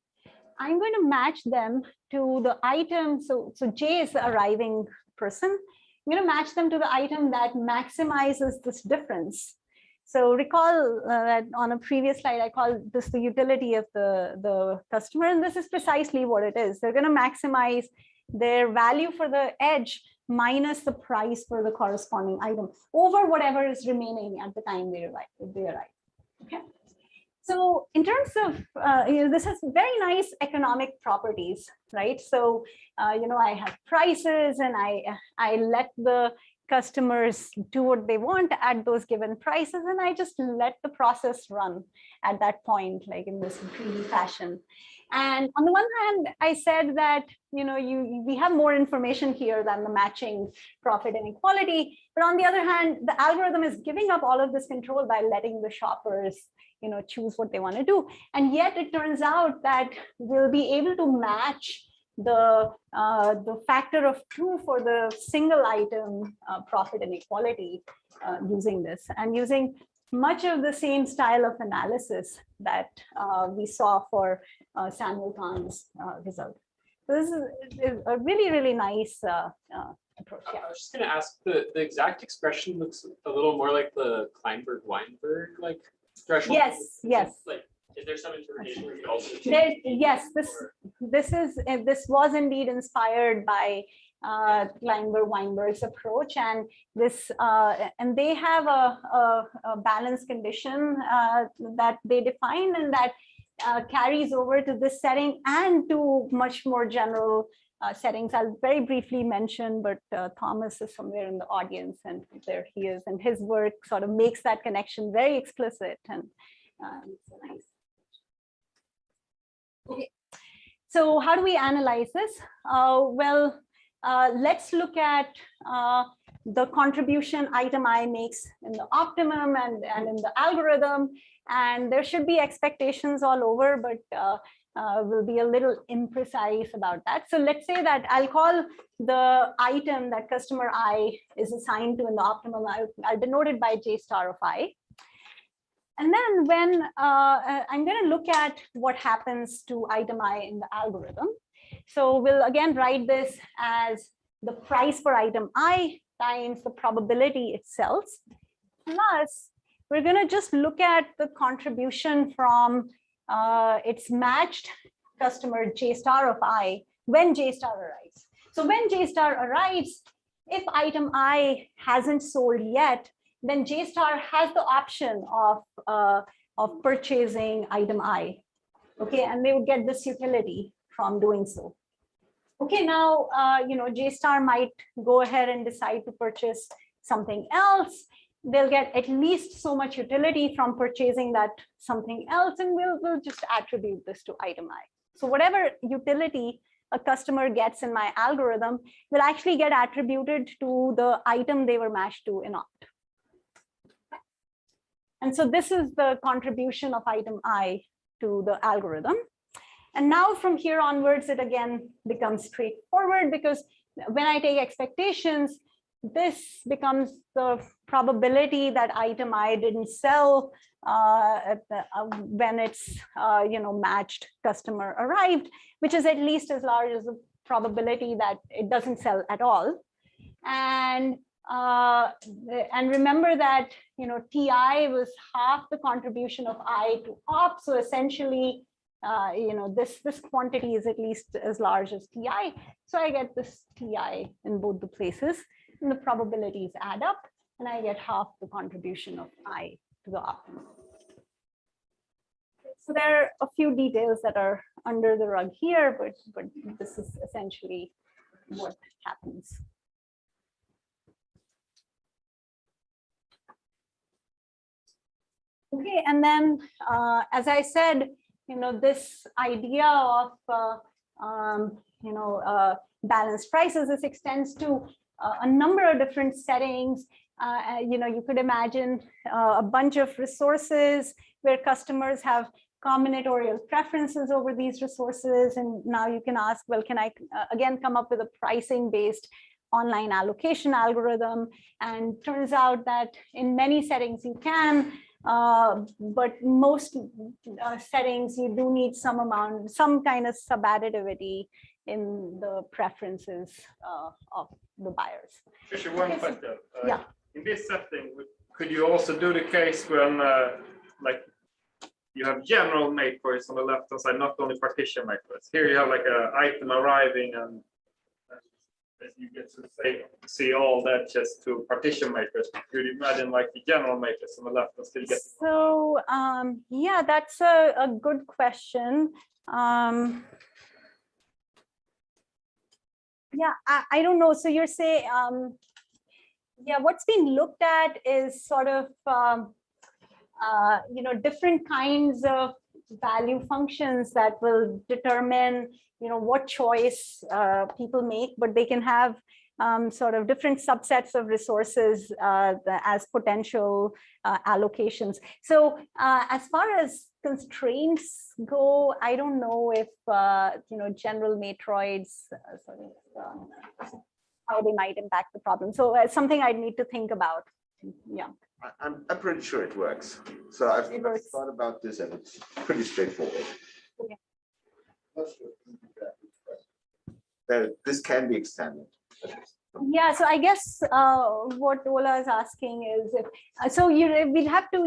I'm going to match them to the item. So J is the arriving person. I'm going to match them to the item that maximizes this difference. So recall that on a previous slide, I called this the utility of the customer. And this is precisely what it is. They're going to maximize their value for the edge minus the price for the corresponding item over whatever is remaining at the time they arrive. Okay. So in terms of, this has very nice economic properties, right? So, I have prices and I let the customers do what they want at those given prices, and I just let the process run at that point, like in this greedy fashion. And on the one hand, I said that, we have more information here than the matching profit inequality. But on the other hand, the algorithm is giving up all of this control by letting the shoppers, choose what they want to do. And yet it turns out that we'll be able to match the factor of 2 for the single item profit inequality using this, and using much of the same style of analysis that we saw for Samuel Kahn's result. So this is a really, really nice approach. Yeah. I was just going to ask, the exact expression looks a little more like the Kleinberg-Weinberg like threshold. Yes. Like, is there some interpretation where you also yes, this was indeed inspired by Kleinberg-Weinberg's approach, and this and they have a balance condition that they define, and that carries over to this setting and to much more general settings. I'll very briefly mention, but Thomas is somewhere in the audience, and there he is, and his work sort of makes that connection very explicit, and it's nice. Okay, so how do we analyze this? Well, let's look at the contribution item I makes in the optimum and in the algorithm, and there should be expectations all over, but we'll be a little imprecise about that. So let's say that I'll call the item that customer I is assigned to in the optimum, I'll denote it by J star of I. And then when I'm going to look at what happens to item I in the algorithm. So we'll again write this as the price for item I times the probability itself, plus we're going to just look at the contribution from its matched customer J star of I when J star arrives. So when J star arrives, if item I hasn't sold yet, then J star has the option of purchasing item I. Okay, and they would get this utility from doing so. Okay, now, J star might go ahead and decide to purchase something else. They'll get at least so much utility from purchasing that something else, and we'll just attribute this to item I. So whatever utility a customer gets in my algorithm will actually get attributed to the item they were matched to in opt. And so this is the contribution of item I to the algorithm. And now from here onwards, it again becomes straightforward, because when I take expectations, this becomes the probability that item I didn't sell when its matched customer arrived, which is at least as large as the probability that it doesn't sell at all. And remember that TI was half the contribution of I to opt. So essentially, this quantity is at least as large as TI. So I get this TI in both the places, and the probabilities add up, and I get half the contribution of I to the optimum. So there are a few details that are under the rug here, but this is essentially what happens. Okay, and then as I said, this idea of balanced prices, this extends to a number of different settings. You could imagine a bunch of resources where customers have combinatorial preferences over these resources, and now you can ask, well, can I again come up with a pricing based online allocation algorithm? And turns out that in many settings you can. But most settings, you do need some kind of subadditivity in the preferences of the buyers. Shuchi, one question. Yeah. In this setting, could you also do the case when, like, you have general matrix on the left-hand side, not only partition matrix? Here you have like an item arriving, and you get to see all that just to partition matrix. Could you imagine like the general matrix on the left and still get? So yeah, that's a good question. Yeah, I don't know. So you're saying, yeah, what's being looked at is sort of different kinds of value functions that will determine what choice people make, but they can have sort of different subsets of resources as potential allocations. So as far as constraints go, I don't know if general matroids how they might impact the problem. So something I'd need to think about. Yeah. I'm pretty sure it works. So I've thought about this, and it's pretty straightforward. Okay. This can be extended. Yeah, so I guess what Ola is asking is if so we'll have to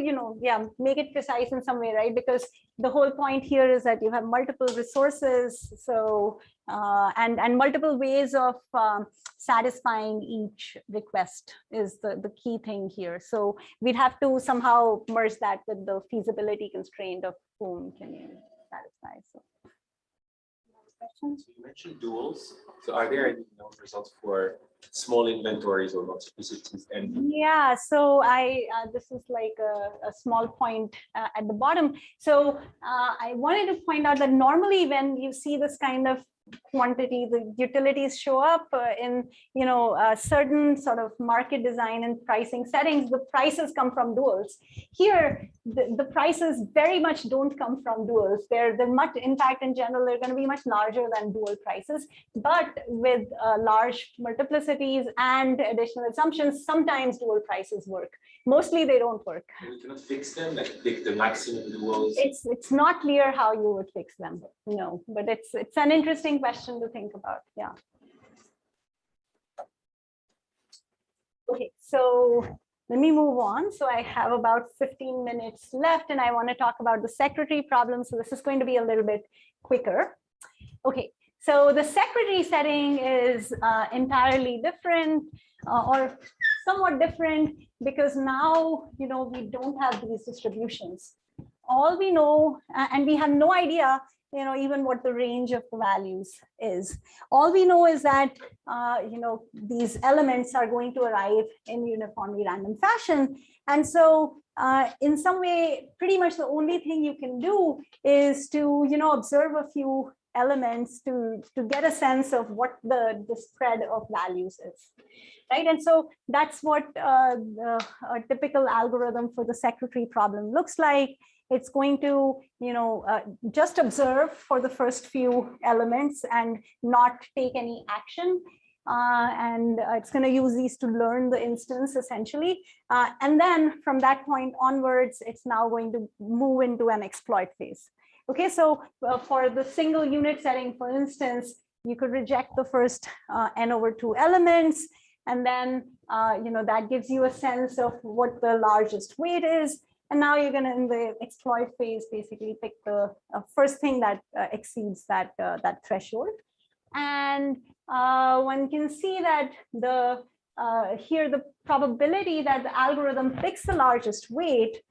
make it precise in some way, right? Because the whole point here is that you have multiple resources, so and multiple ways of satisfying each request is the key thing here. So we'd have to somehow merge that with the feasibility constraint of whom can you satisfy. So questions? You mentioned duals. So are there any known results for small inventories or multiplicities? And yeah, so this is like a small point at the bottom. So I wanted to point out that normally when you see this kind of quantity, the utilities show up in certain sort of market design and pricing settings. The prices come from duals. Here the prices very much don't come from duals. They're much, in fact, in general, they're going to be much larger than dual prices, but with large multiplicities and additional assumptions, sometimes dual prices work. Mostly they don't work. You cannot fix them, like pick the maximum duals. It's not clear how you would fix them. No, but it's an interesting question to think about. Yeah. Okay, so let me move on. So I have about 15 minutes left, and I want to talk about the secretary problem. So this is going to be a little bit quicker. Okay, so the secretary setting is entirely different or somewhat different, because now we don't have these distributions. All we know, and we have no idea even what the range of the values is. All we know is that these elements are going to arrive in uniformly random fashion. And so in some way, pretty much the only thing you can do is to observe a few elements to get a sense of what the spread of values is. Right, and so that's what a typical algorithm for the secretary problem looks like. It's going to, just observe for the first few elements and not take any action. And it's going to use these to learn the instance essentially. And then from that point onwards, it's now going to move into an exploit phase. Okay, so for the single unit setting, for instance, you could reject the first n/2 elements. And then, that gives you a sense of what the largest weight is. And now you're going to, in the exploit phase, basically pick the first thing that exceeds that threshold. And one can see that here the probability that the algorithm picks the largest weight,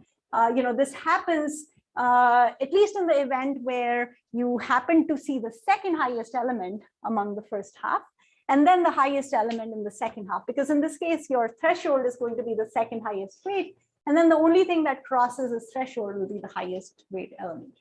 this happens at least in the event where you happen to see the second highest element among the first half, and then the highest element in the second half, because in this case, your threshold is going to be the second highest weight. And then the only thing that crosses this threshold will be the highest weight element.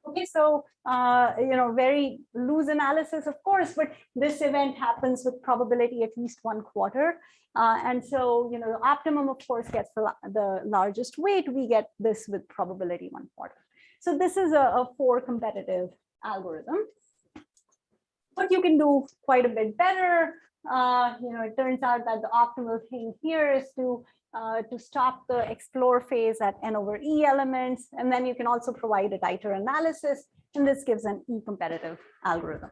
Okay, so, very loose analysis, of course, but this event happens with probability at least 1/4. And so, the optimum, of course, gets the largest weight. We get this with probability 1/4. So this is a 4 competitive algorithm. But you can do quite a bit better. It turns out that the optimal thing here is to stop the explore phase at n/e elements, and then you can also provide a tighter analysis, and this gives an e-competitive algorithm.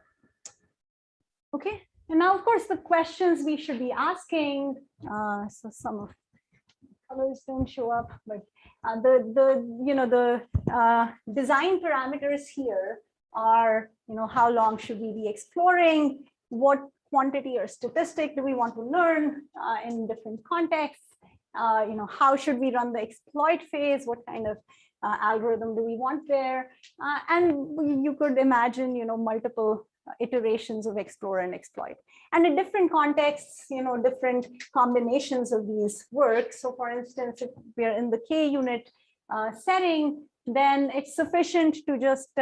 Okay, and now of course the questions we should be asking. So some of the colors don't show up, but the design parameters here are, how long should we be exploring? What quantity or statistic do we want to learn in different contexts? How should we run the exploit phase? What kind of algorithm do we want there? And you could imagine, multiple iterations of explore and exploit. And in different contexts, different combinations of these work. So for instance, if we're in the K unit setting, then it's sufficient to just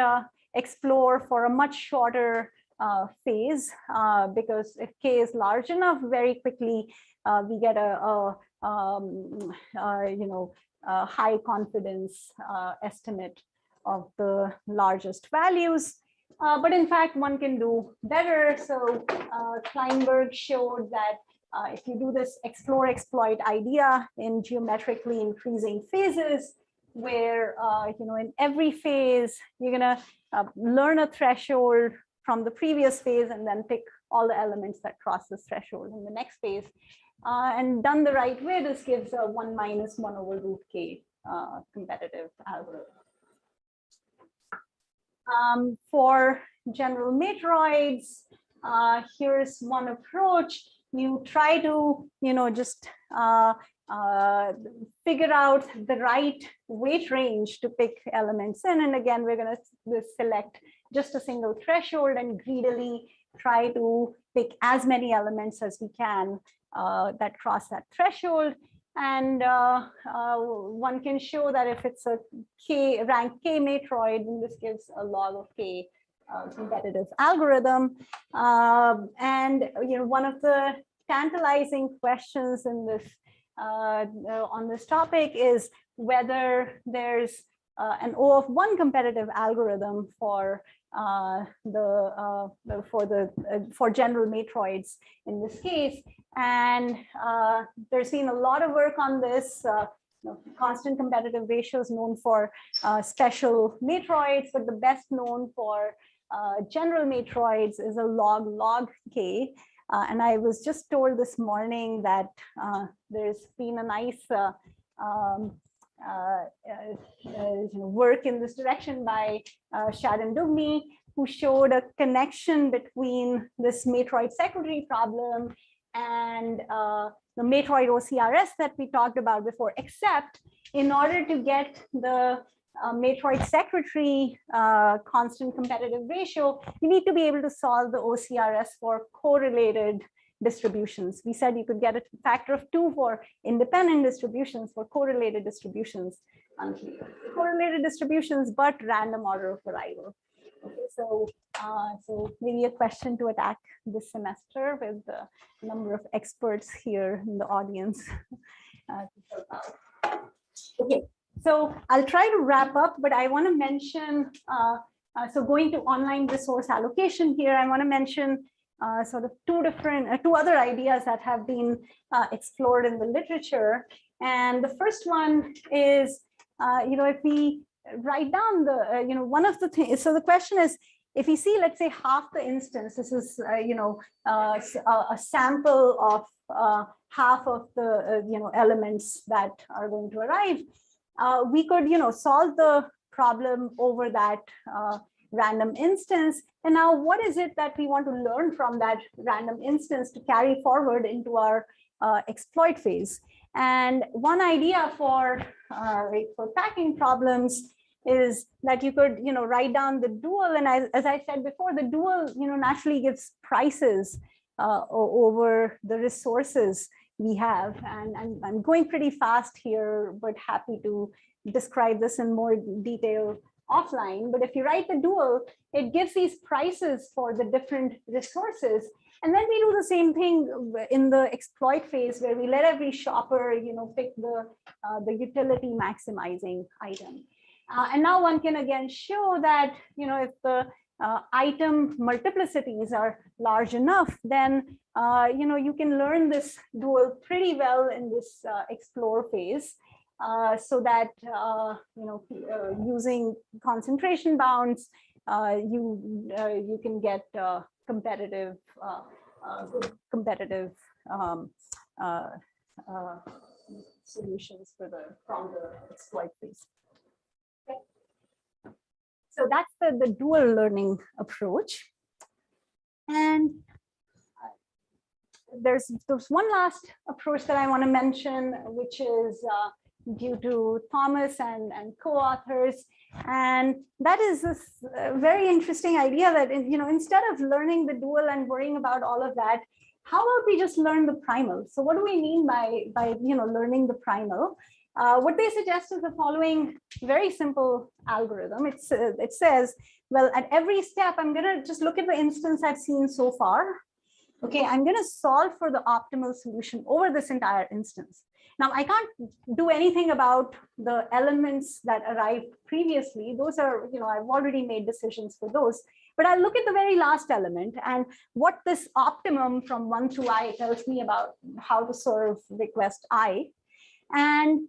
explore for a much shorter phase, because if K is large enough, very quickly we get a high confidence estimate of the largest values. But in fact, one can do better. So Kleinberg showed that if you do this explore exploit idea in geometrically increasing phases, where in every phase you're going to learn a threshold from the previous phase and then pick all the elements that cross this threshold in the next phase. And done the right way, this gives a 1 - 1/√k competitive algorithm. For general matroids, here's one approach. You try to, just figure out the right weight range to pick elements in. And again, we're going to select just a single threshold and greedily try to pick as many elements as we can that cross that threshold. And one can show that if it's a rank K matroid, then this gives a log of K competitive algorithm. And one of the tantalizing questions in this on this topic is whether there's an O of 1 competitive algorithm for general matroids in this case. And there's been a lot of work on this. Constant competitive ratios known for special matroids, but the best known for general matroids is a log K. And I was just told this morning that there's been a nice work in this direction by Sharon Dubny, who showed a connection between this matroid secretary problem and the matroid OCRS that we talked about before, except in order to get the matroid secretary constant competitive ratio, you need to be able to solve the OCRS for correlated distributions. We said you could get a factor of 2 for independent distributions, for correlated distributions, correlated distributions, but random order of arrival. Okay, so maybe a question to attack this semester with the number of experts here in the audience. Okay, so I'll try to wrap up, but I want to mention, so going to online resource allocation here, I want to mention sort of two other ideas that have been explored in the literature. And the first one is, if we write down the, one of the things, so the question is, if you see, let's say half the instance, this is, a sample of half of the, elements that are going to arrive, we could, solve the problem over that random instance. And now what is it that we want to learn from that random instance to carry forward into our exploit phase? And one idea for packing problems is that you could, write down the dual. And as I said before, the dual, naturally gives prices over the resources we have. And I'm going pretty fast here, but happy to describe this in more detail offline. But if you write the dual, it gives these prices for the different resources. And then we do the same thing in the exploit phase, where we let every shopper, pick the utility maximizing item. And now one can again show that, if the item multiplicities are large enough, then, you can learn this dual pretty well in this explore phase. So that, using concentration bounds, you can get competitive solutions from the exploit phase. Okay. So that's the dual learning approach. And there's one last approach that I want to mention, which is due to Thomas and co-authors. And that is this very interesting idea that, instead of learning the dual and worrying about all of that, how about we just learn the primal? So what do we mean by learning the primal? What they suggest is the following very simple algorithm. It says, well, at every step, I'm going to just look at the instance I've seen so far. Okay, I'm going to solve for the optimal solution over this entire instance. Now, I can't do anything about the elements that arrived previously. Those are, I've already made decisions for those. But I'll look at the very last element and what this optimum from 1 to I tells me about how to serve request I. And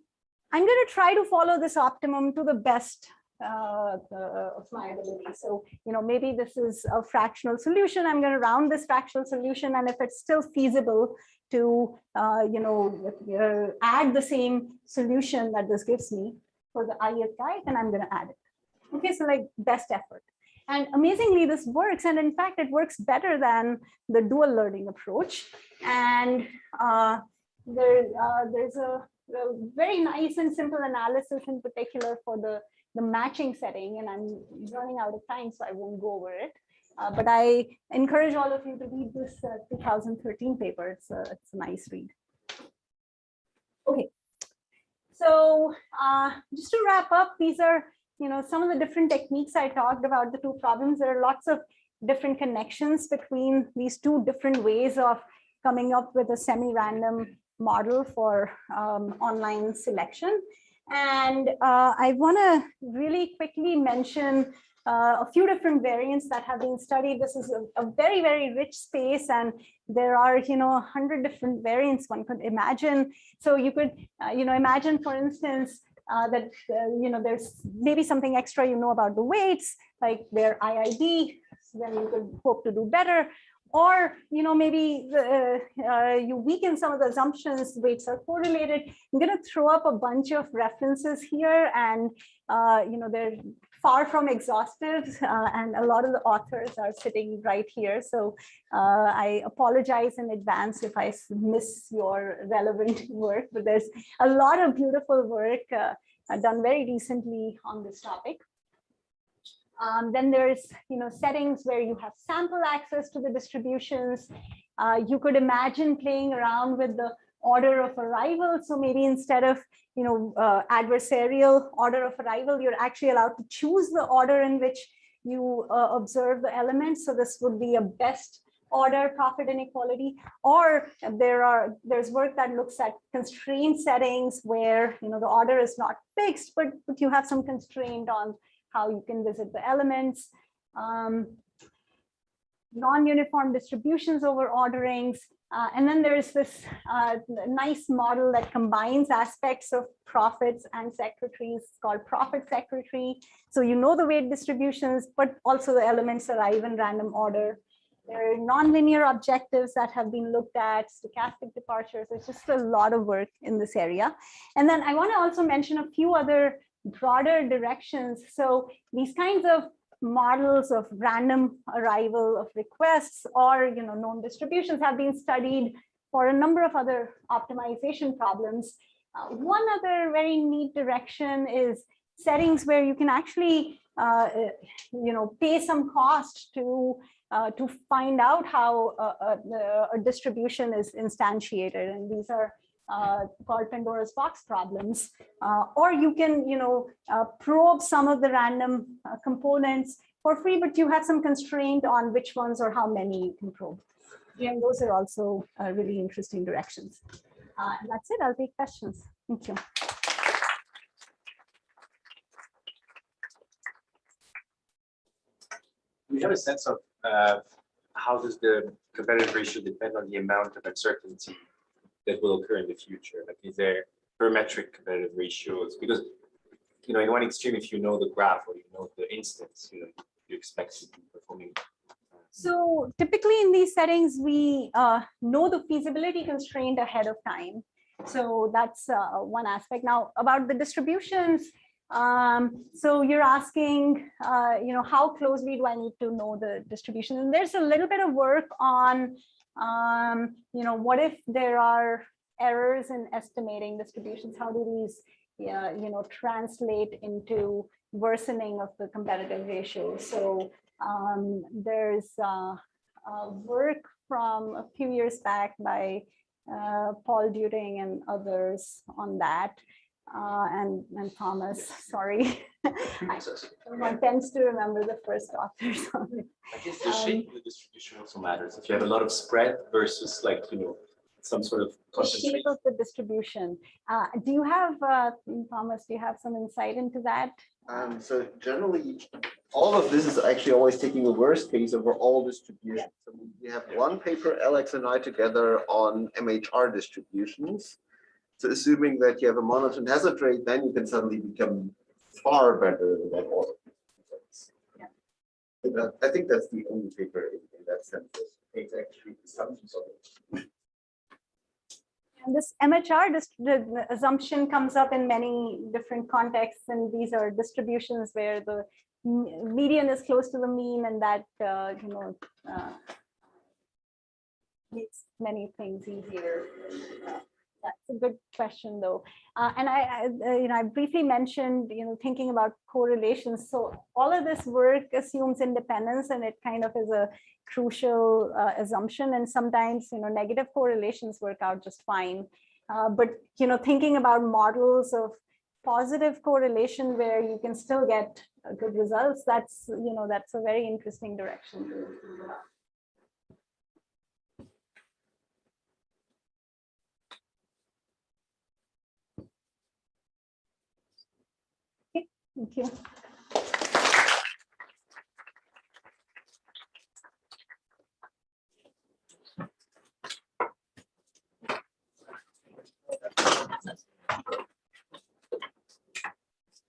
I'm going to try to follow this optimum to the best of my ability. So, maybe this is a fractional solution. I'm going to round this fractional solution. And if it's still feasible to, add the same solution that this gives me for the ith guy, then I'm going to add it. Okay, so like best effort. And amazingly, this works. And in fact, it works better than the dual learning approach. And there's a very nice and simple analysis in particular for the matching setting. And I'm running out of time, so I won't go over it. But I encourage all of you to read this 2013 paper. It's a nice read. Okay, so just to wrap up, these are some of the different techniques I talked about, the two problems. There are lots of different connections between these two different ways of coming up with a semi-random model for online selection. And I want to really quickly mention a few different variants that have been studied. This is a very, very rich space, and there are 100 different variants one could imagine. So you could imagine, for instance, that there's maybe something extra about the weights, like their IID, so then you could hope to do better. Or maybe you weaken some of the assumptions, weights are correlated. I'm going to throw up a bunch of references here, and they're far from exhaustive, and a lot of the authors are sitting right here. So I apologize in advance if I miss your relevant work, but there's a lot of beautiful work done very recently on this topic. Then there's settings where you have sample access to the distributions. You could imagine playing around with the order of arrival. So maybe instead of adversarial order of arrival, you're actually allowed to choose the order in which you observe the elements. So this would be a best order profit inequality. Or there's work that looks at constraint settings where the order is not fixed, but you have some constraint on how you can visit the elements. Non-uniform distributions over orderings. And then there's this nice model that combines aspects of profits and secretaries called profit secretary. So the weight distributions, but also the elements arrive in random order. There are nonlinear objectives that have been looked at, stochastic departures. There's just a lot of work in this area. And then I want to also mention a few other broader directions. So these kinds of models of random arrival of requests or known distributions have been studied for a number of other optimization problems. One other very neat direction is settings where you can actually pay some cost to find out how a distribution is instantiated, and these are called Pandora's box problems. Or you can probe some of the random components for free, but you have some constraint on which ones or how many you can probe. And those are also really interesting directions. And that's it. I'll take questions. Thank you. We have a sense of how does the competitive ratio depend on the amount of uncertainty that will occur in the future? Like, is there parametric competitive ratios? Because in one extreme, if you know the graph or the instance, you expect to be performing. So typically in these settings, we know the feasibility constraint ahead of time. So that's one aspect. Now about the distributions. So you're asking, how closely do I need to know the distribution? And there's a little bit of work on, what if there are errors in estimating distributions? How do these, translate into worsening of the competitive ratio? So there's work from a few years back by Paul Duting and others on that. And Thomas, sorry. One tends to remember the first authors on it. I guess the shape of the distribution also matters. If you have a lot of spread versus some sort of concentration. The shape of the distribution. Do you have, Thomas, do you have some insight into that? So generally, all of this is actually always taking the worst case over all distributions. So we have one paper, Alex and I, together on MHR distributions. So assuming that you have a monotone hazard rate, then you can suddenly become far better than all of these. Yeah. I think that's the only paper in that sense that takes actually assumptions of it. And this MHR the assumption comes up in many different contexts, and these are distributions where the median is close to the mean, and that makes many things easier. That's a good question, though. And I briefly mentioned, thinking about correlations. So all of this work assumes independence, and it kind of is a crucial assumption. And sometimes, negative correlations work out just fine. But, thinking about models of positive correlation where you can still get good results, that's a very interesting direction to go. Thank you.